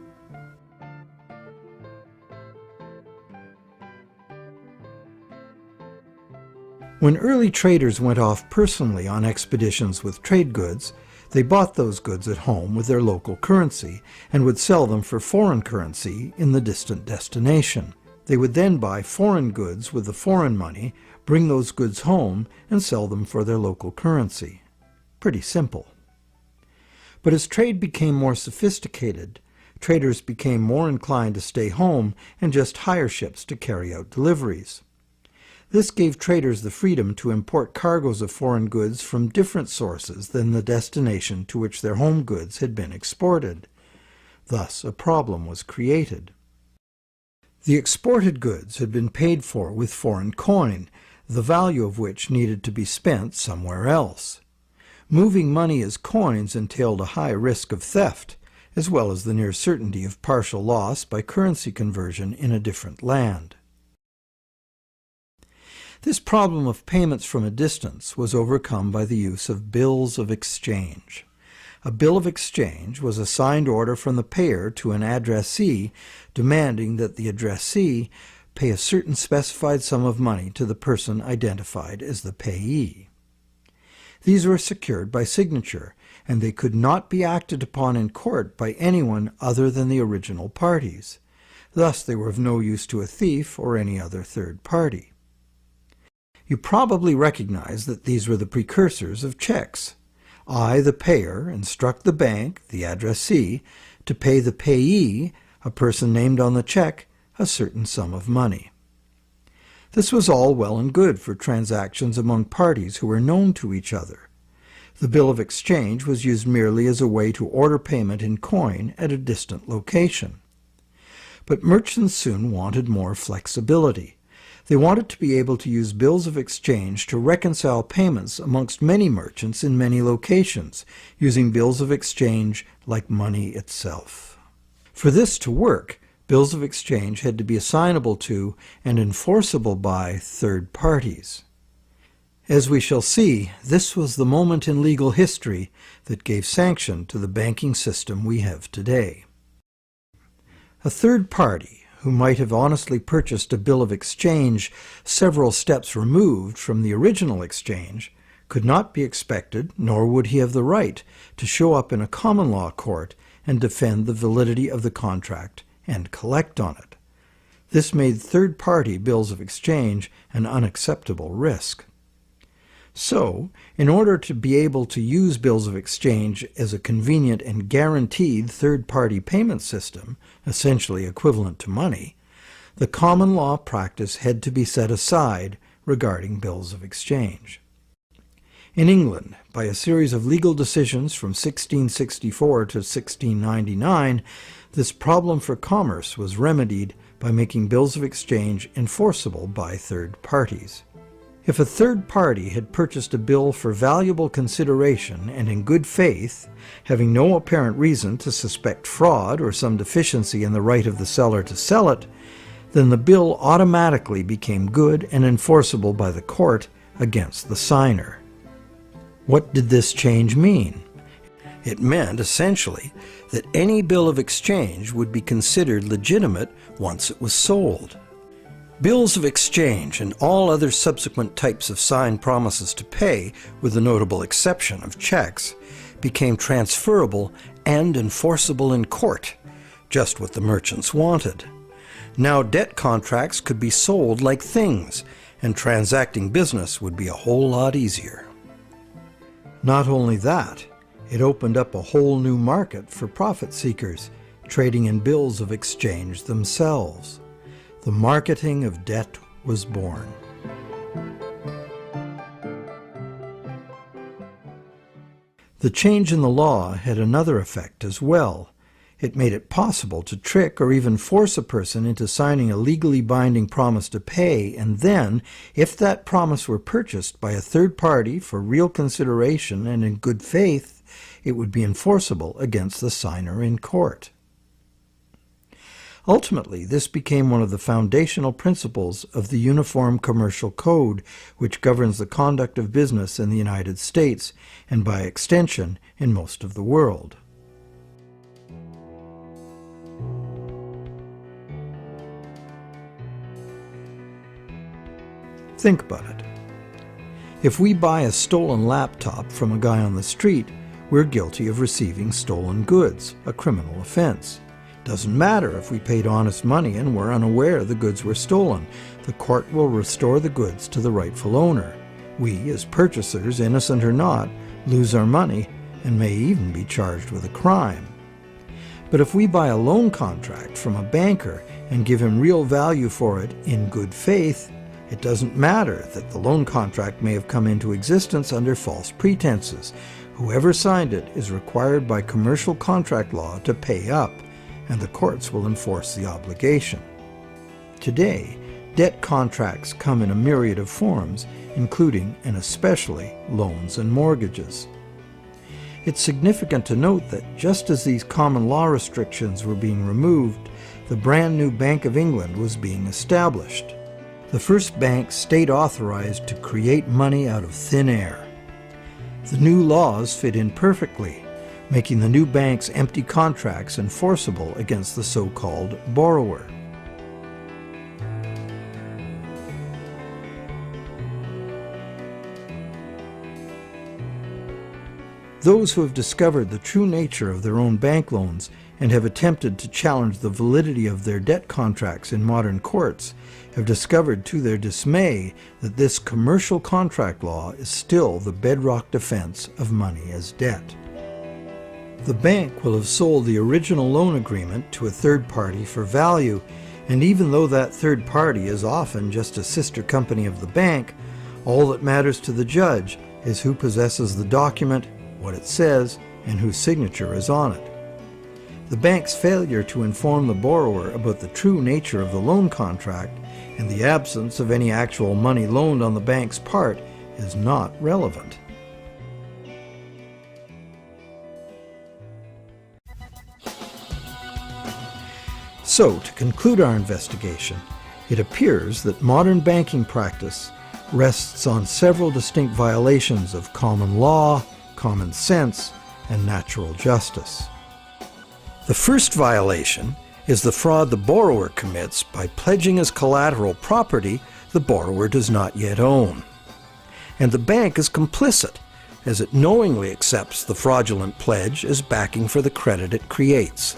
When early traders went off personally on expeditions with trade goods, they bought those goods at home with their local currency and would sell them for foreign currency in the distant destination. They would then buy foreign goods with the foreign money, bring those goods home, and sell them for their local currency. Pretty simple. But as trade became more sophisticated, traders became more inclined to stay home and just hire ships to carry out deliveries. This gave traders the freedom to import cargoes of foreign goods from different sources than the destination to which their home goods had been exported. Thus, a problem was created. The exported goods had been paid for with foreign coin, the value of which needed to be spent somewhere else. Moving money as coins entailed a high risk of theft, as well as the near certainty of partial loss by currency conversion in a different land. This problem of payments from a distance was overcome by the use of bills of exchange. A bill of exchange was a signed order from the payer to an addressee demanding that the addressee pay a certain specified sum of money to the person identified as the payee. These were secured by signature, and they could not be acted upon in court by anyone other than the original parties. Thus they were of no use to a thief or any other third party. You probably recognize that these were the precursors of checks. I, the payer, instruct the bank, the addressee, to pay the payee, a person named on the check, a certain sum of money. This was all well and good for transactions among parties who were known to each other. The bill of exchange was used merely as a way to order payment in coin at a distant location. But merchants soon wanted more flexibility. They wanted to be able to use bills of exchange to reconcile payments amongst many merchants in many locations, using bills of exchange like money itself. For this to work, bills of exchange had to be assignable to and enforceable by third parties. As we shall see, this was the moment in legal history that gave sanction to the banking system we have today. A third party, who might have honestly purchased a bill of exchange several steps removed from the original exchange, could not be expected, nor would he have the right, to show up in a common law court and defend the validity of the contract and collect on it. This made third-party bills of exchange an unacceptable risk. So, in order to be able to use bills of exchange as a convenient and guaranteed third-party payment system, essentially equivalent to money, the common law practice had to be set aside regarding bills of exchange. In England, by a series of legal decisions from 1664 to 1699, this problem for commerce was remedied by making bills of exchange enforceable by third parties. If a third party had purchased a bill for valuable consideration and in good faith, having no apparent reason to suspect fraud or some deficiency in the right of the seller to sell it, then the bill automatically became good and enforceable by the court against the signer. What did this change mean? It meant, essentially, that any bill of exchange would be considered legitimate once it was sold. Bills of exchange and all other subsequent types of signed promises to pay, with the notable exception of checks, became transferable and enforceable in court, just what the merchants wanted. Now debt contracts could be sold like things, and transacting business would be a whole lot easier. Not only that, it opened up a whole new market for profit seekers, trading in bills of exchange themselves. The marketing of debt was born. The change in the law had another effect as well. It made it possible to trick or even force a person into signing a legally binding promise to pay, and then, if that promise were purchased by a third party for real consideration and in good faith, it would be enforceable against the signer in court. Ultimately, this became one of the foundational principles of the Uniform Commercial Code, which governs the conduct of business in the United States, and by extension, in most of the world. Think about it. If we buy a stolen laptop from a guy on the street, we're guilty of receiving stolen goods, a criminal offense. Doesn't matter if we paid honest money and were unaware the goods were stolen. The court will restore the goods to the rightful owner. We, as purchasers, innocent or not, lose our money and may even be charged with a crime. But if we buy a loan contract from a banker and give him real value for it in good faith, it doesn't matter that the loan contract may have come into existence under false pretenses. Whoever signed it is required by commercial contract law to pay up, and the courts will enforce the obligation. Today, debt contracts come in a myriad of forms, including and especially loans and mortgages. It's significant to note that just as these common law restrictions were being removed, the brand new Bank of England was being established. The first bank state-authorized to create money out of thin air. The new laws fit in perfectly, making the new bank's empty contracts enforceable against the so-called borrower. Those who have discovered the true nature of their own bank loans and have attempted to challenge the validity of their debt contracts in modern courts have discovered to their dismay that this commercial contract law is still the bedrock defense of money as debt. The bank will have sold the original loan agreement to a third party for value, and even though that third party is often just a sister company of the bank, all that matters to the judge is who possesses the document, what it says, and whose signature is on it. The bank's failure to inform the borrower about the true nature of the loan contract and the absence of any actual money loaned on the bank's part is not relevant. So, to conclude our investigation, it appears that modern banking practice rests on several distinct violations of common law, common sense, and natural justice. The first violation is the fraud the borrower commits by pledging as collateral property the borrower does not yet own. And the bank is complicit, as it knowingly accepts the fraudulent pledge as backing for the credit it creates.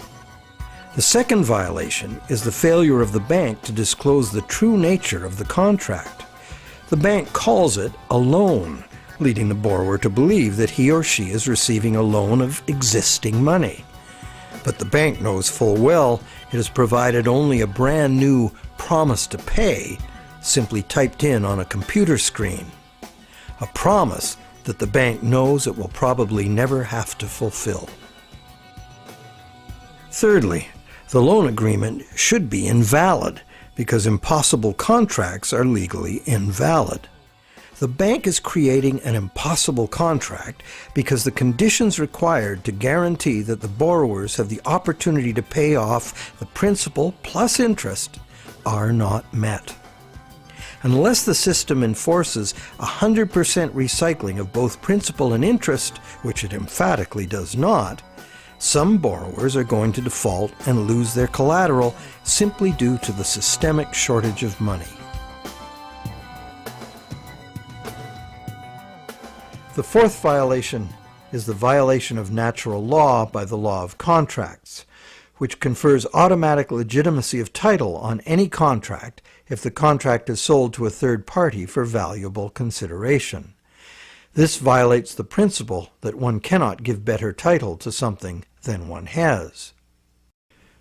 The second violation is the failure of the bank to disclose the true nature of the contract. The bank calls it a loan, leading the borrower to believe that he or she is receiving a loan of existing money. But the bank knows full well it has provided only a brand new promise to pay, simply typed in on a computer screen. A promise that the bank knows it will probably never have to fulfill. Thirdly, the loan agreement should be invalid because impossible contracts are legally invalid. The bank is creating an impossible contract because the conditions required to guarantee that the borrowers have the opportunity to pay off the principal plus interest are not met. Unless the system enforces 100% recycling of both principal and interest, which it emphatically does not, some borrowers are going to default and lose their collateral simply due to the systemic shortage of money. The fourth violation is the violation of natural law by the law of contracts, which confers automatic legitimacy of title on any contract if the contract is sold to a third party for valuable consideration. This violates the principle that one cannot give better title to something than one has.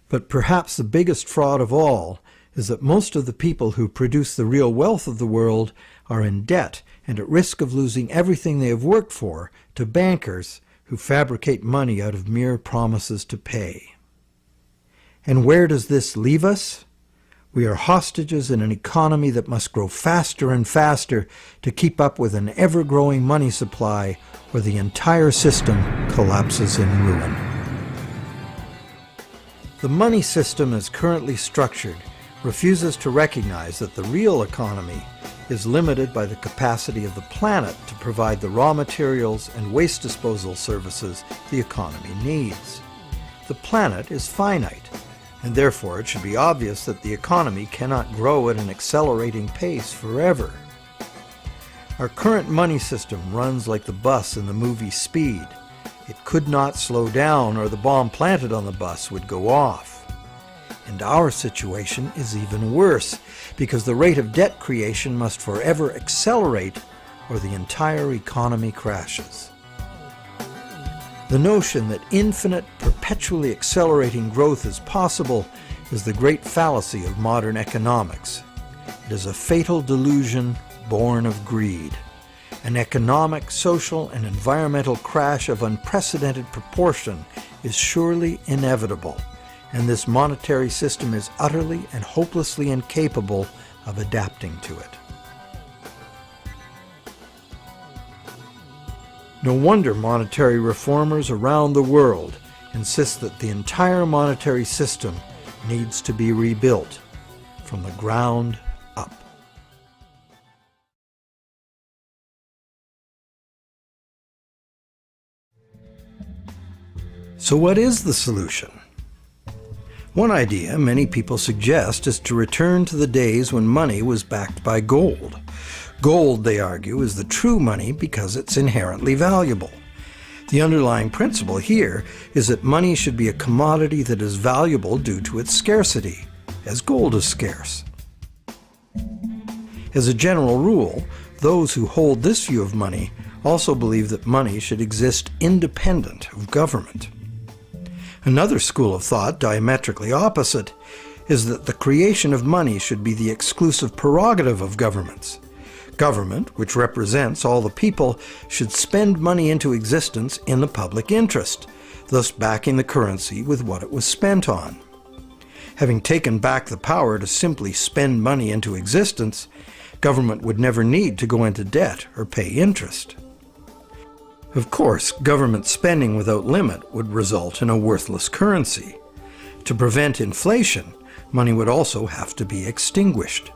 But perhaps the biggest fraud of all is that most of the people who produce the real wealth of the world are in debt and at risk of losing everything they have worked for to bankers who fabricate money out of mere promises to pay. And where does this leave us? We are hostages in an economy that must grow faster and faster to keep up with an ever-growing money supply, or the entire system collapses in ruin. The money system as currently structured refuses to recognize that the real economy is limited by the capacity of the planet to provide the raw materials and waste disposal services the economy needs. The planet is finite, and therefore it should be obvious that the economy cannot grow at an accelerating pace forever. Our current money system runs like the bus in the movie Speed. It could not slow down, or the bomb planted on the bus would go off. And our situation is even worse, because the rate of debt creation must forever accelerate, or the entire economy crashes. The notion that infinite, perpetually accelerating growth is possible is the great fallacy of modern economics. It is a fatal delusion born of greed. An economic, social, and environmental crash of unprecedented proportion is surely inevitable, and this monetary system is utterly and hopelessly incapable of adapting to it. No wonder monetary reformers around the world insist that the entire monetary system needs to be rebuilt from the ground up. So what is the solution? One idea many people suggest is to return to the days when money was backed by gold. Gold, they argue, is the true money because it's inherently valuable. The underlying principle here is that money should be a commodity that is valuable due to its scarcity, as gold is scarce. As a general rule, those who hold this view of money also believe that money should exist independent of government. Another school of thought, diametrically opposite, is that the creation of money should be the exclusive prerogative of governments. Government, which represents all the people, should spend money into existence in the public interest, thus backing the currency with what it was spent on. Having taken back the power to simply spend money into existence, government would never need to go into debt or pay interest. Of course, government spending without limit would result in a worthless currency. To prevent inflation, money would also have to be extinguished.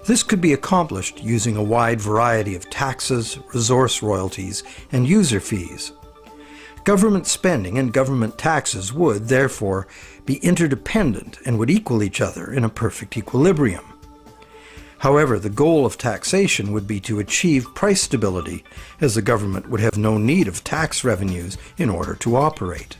This could be accomplished using a wide variety of taxes, resource royalties, and user fees. Government spending and government taxes would, therefore, be interdependent and would equal each other in a perfect equilibrium. However, the goal of taxation would be to achieve price stability, as the government would have no need of tax revenues in order to operate.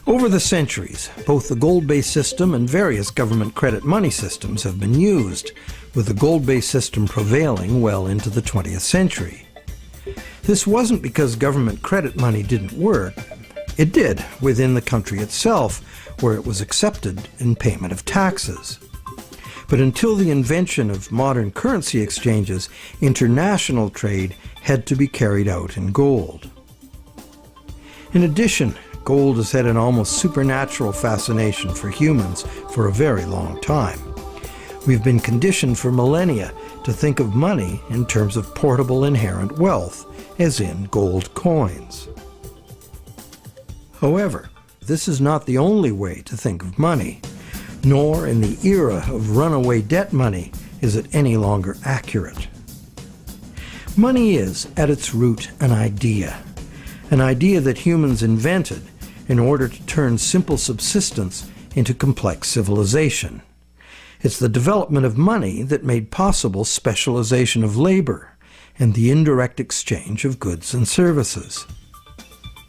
Over the centuries, both the gold-based system and various government credit money systems have been used, with the gold-based system prevailing well into the 20th century. This wasn't because government credit money didn't work. It did within the country itself, where it was accepted in payment of taxes. But until the invention of modern currency exchanges, international trade had to be carried out in gold. In addition, gold has had an almost supernatural fascination for humans for a very long time. We've been conditioned for millennia to think of money in terms of portable inherent wealth, as in gold coins. However, this is not the only way to think of money. Nor in the era of runaway debt money is it any longer accurate. Money is, at its root, an idea that humans invented in order to turn simple subsistence into complex civilization. It's the development of money that made possible specialization of labor and the indirect exchange of goods and services.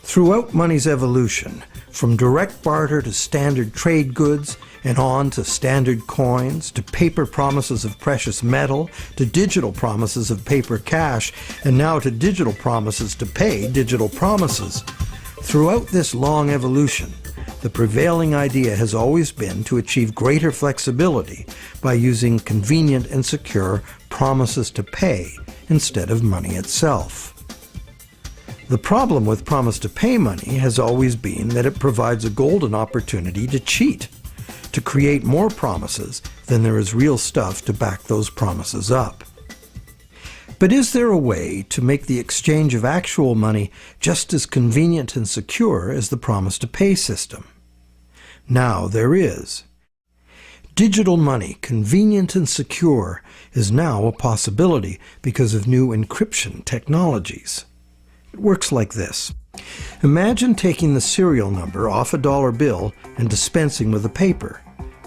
Throughout money's evolution, from direct barter to standard trade goods, and on to standard coins, to paper promises of precious metal, to digital promises of paper cash, and now to digital promises to pay digital promises. Throughout this long evolution, the prevailing idea has always been to achieve greater flexibility by using convenient and secure promises to pay instead of money itself. The problem with promise to pay money has always been that it provides a golden opportunity to cheat, to create more promises than there is real stuff to back those promises up. But is there a way to make the exchange of actual money just as convenient and secure as the promise to pay system? Now there is. Digital money, convenient and secure, is now a possibility because of new encryption technologies. It works like this. Imagine taking the serial number off a dollar bill and dispensing with the paper.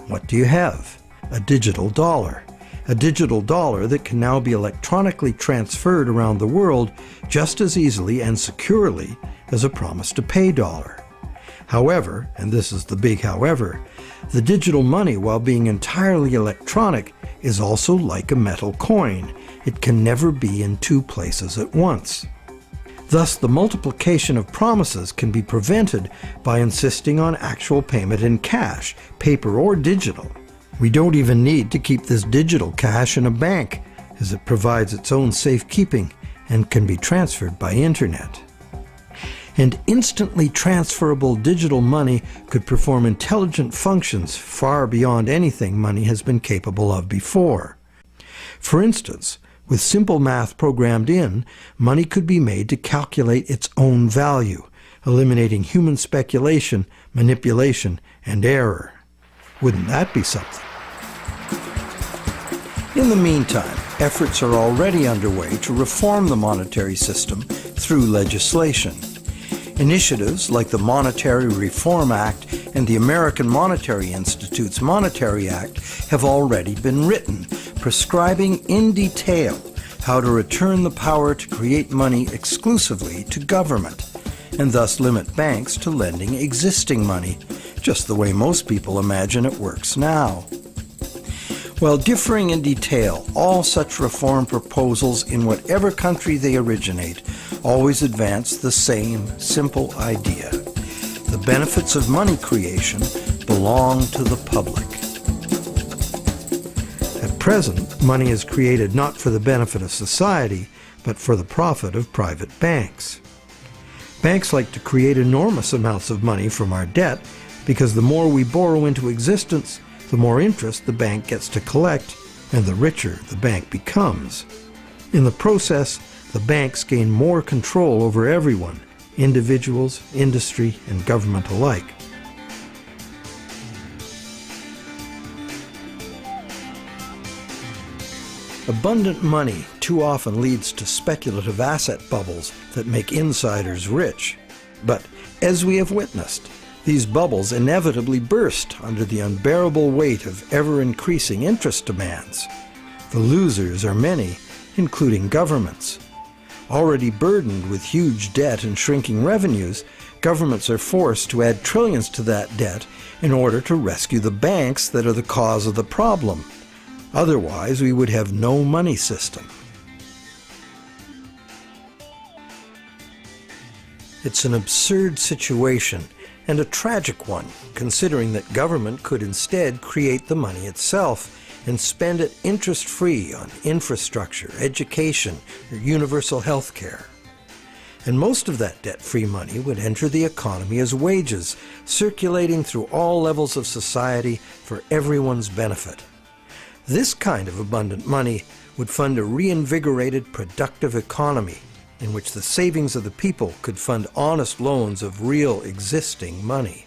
What do you have? A digital dollar. A digital dollar that can now be electronically transferred around the world just as easily and securely as a promise to pay dollar. However, and this is the big however, the digital money, while being entirely electronic, is also like a metal coin. It can never be in two places at once. Thus, the multiplication of promises can be prevented by insisting on actual payment in cash, paper or digital. We don't even need to keep this digital cash in a bank, as it provides its own safekeeping and can be transferred by internet. And instantly transferable digital money could perform intelligent functions far beyond anything money has been capable of before. For instance, with simple math programmed in, money could be made to calculate its own value, eliminating human speculation, manipulation, and error. Wouldn't that be something? In the meantime, efforts are already underway to reform the monetary system through legislation. Initiatives like the Monetary Reform Act and the American Monetary Institute's Monetary Act have already been written, prescribing in detail how to return the power to create money exclusively to government, and thus limit banks to lending existing money, just the way most people imagine it works now. While differing in detail, all such reform proposals in whatever country they originate always advance the same simple idea. The benefits of money creation belong to the public. At present, money is created not for the benefit of society, but for the profit of private banks. Banks like to create enormous amounts of money from our debt because the more we borrow into existence, the more interest the bank gets to collect, and the richer the bank becomes. In the process, the banks gain more control over everyone, individuals, industry, and government alike. Abundant money too often leads to speculative asset bubbles that make insiders rich. But, as we have witnessed, these bubbles inevitably burst under the unbearable weight of ever-increasing interest demands. The losers are many, including governments. Already burdened with huge debt and shrinking revenues, governments are forced to add trillions to that debt in order to rescue the banks that are the cause of the problem. Otherwise, we would have no money system. It's an absurd situation, and a tragic one, considering that government could instead create the money itself and spend it interest-free on infrastructure, education, or universal health care. And most of that debt-free money would enter the economy as wages, circulating through all levels of society for everyone's benefit. This kind of abundant money would fund a reinvigorated, productive economy in which the savings of the people could fund honest loans of real existing money.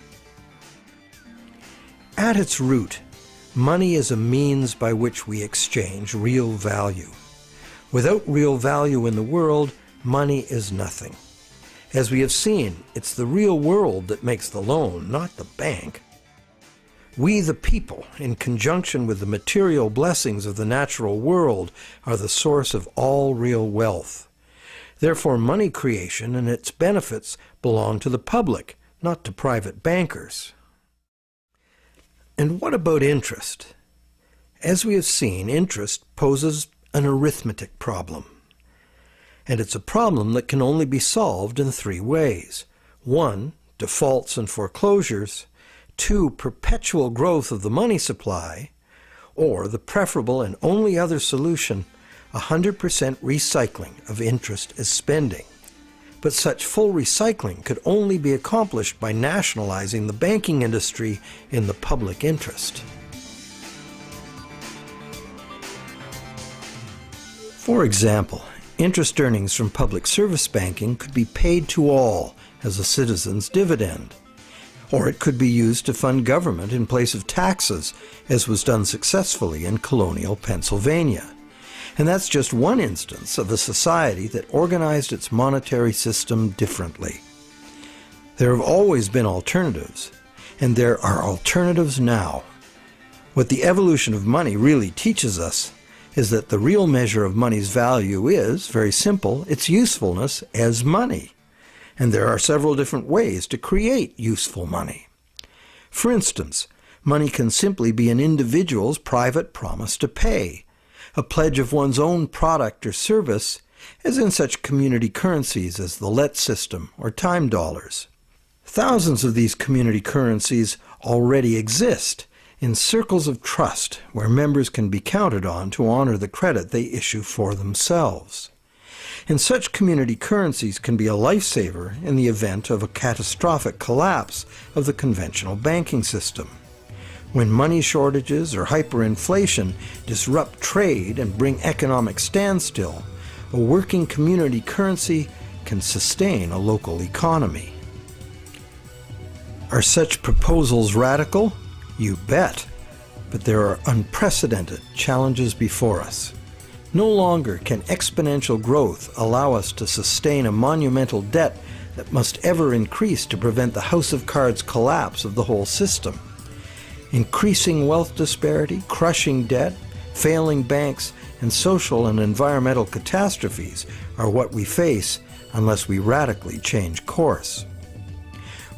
At its root, money is a means by which we exchange real value. Without real value in the world, money is nothing. As we have seen, it's the real world that makes the loan, not the bank. We, the people, in conjunction with the material blessings of the natural world, are the source of all real wealth. Therefore, money creation and its benefits belong to the public, not to private bankers. And what about interest? As we have seen, interest poses an arithmetic problem. And it's a problem that can only be solved in three ways. 1, defaults and foreclosures. 2, perpetual growth of the money supply. Or the preferable and only other solution, 100% recycling of interest as spending. But such full recycling could only be accomplished by nationalizing the banking industry in the public interest. For example, interest earnings from public service banking could be paid to all as a citizen's dividend. Or it could be used to fund government in place of taxes, as was done successfully in colonial Pennsylvania. And that's just one instance of a society that organized its monetary system differently. There have always been alternatives, and there are alternatives now. What the evolution of money really teaches us is that the real measure of money's value is, very simple, its usefulness as money. And there are several different ways to create useful money. For instance, money can simply be an individual's private promise to pay, a pledge of one's own product or service, as in such community currencies as the let system or time dollars. Thousands of these community currencies already exist in circles of trust where members can be counted on to honor the credit they issue for themselves. And such community currencies can be a lifesaver in the event of a catastrophic collapse of the conventional banking system. When money shortages or hyperinflation disrupt trade and bring economic standstill, a working community currency can sustain a local economy. Are such proposals radical? You bet. But there are unprecedented challenges before us. No longer can exponential growth allow us to sustain a monumental debt that must ever increase to prevent the house of cards collapse of the whole system. Increasing wealth disparity, crushing debt, failing banks, and social and environmental catastrophes are what we face unless we radically change course.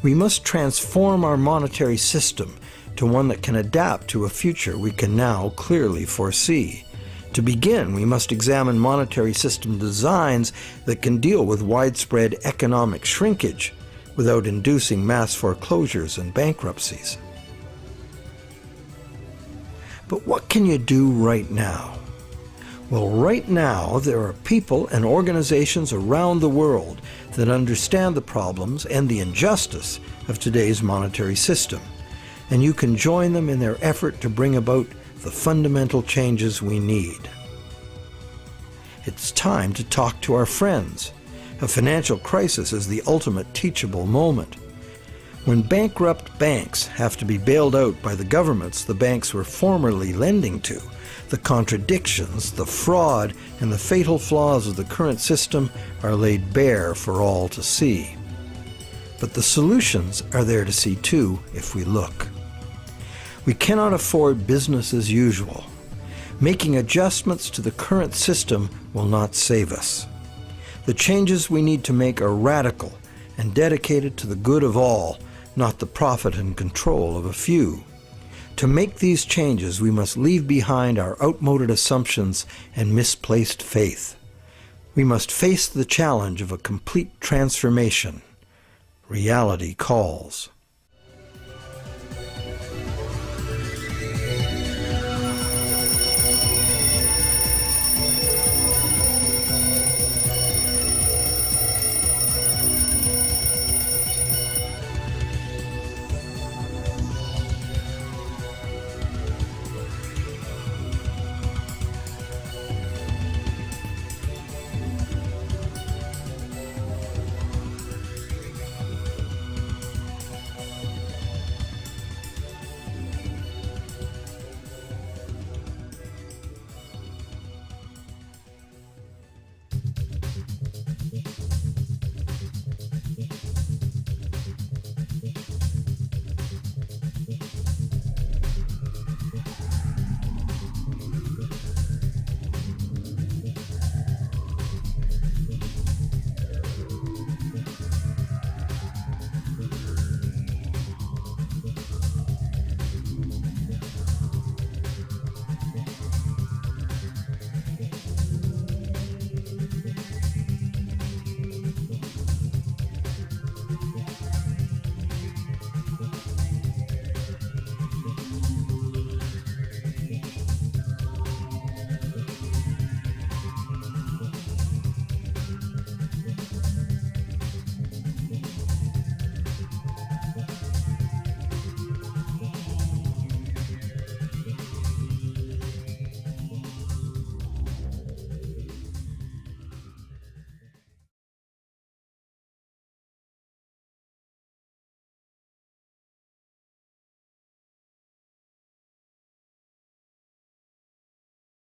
We must transform our monetary system to one that can adapt to a future we can now clearly foresee. To begin, we must examine monetary system designs that can deal with widespread economic shrinkage without inducing mass foreclosures and bankruptcies. But what can you do right now? Well, right now there are people and organizations around the world that understand the problems and the injustice of today's monetary system, and you can join them in their effort to bring about the fundamental changes we need. It's time to talk to our friends. A financial crisis is the ultimate teachable moment. When bankrupt banks have to be bailed out by the governments the banks were formerly lending to, the contradictions, the fraud, and the fatal flaws of the current system are laid bare for all to see. But the solutions are there to see too if we look. We cannot afford business as usual. Making adjustments to the current system will not save us. The changes we need to make are radical and dedicated to the good of all, not the profit and control of a few. To make these changes, we must leave behind our outmoded assumptions and misplaced faith. We must face the challenge of a complete transformation. Reality calls.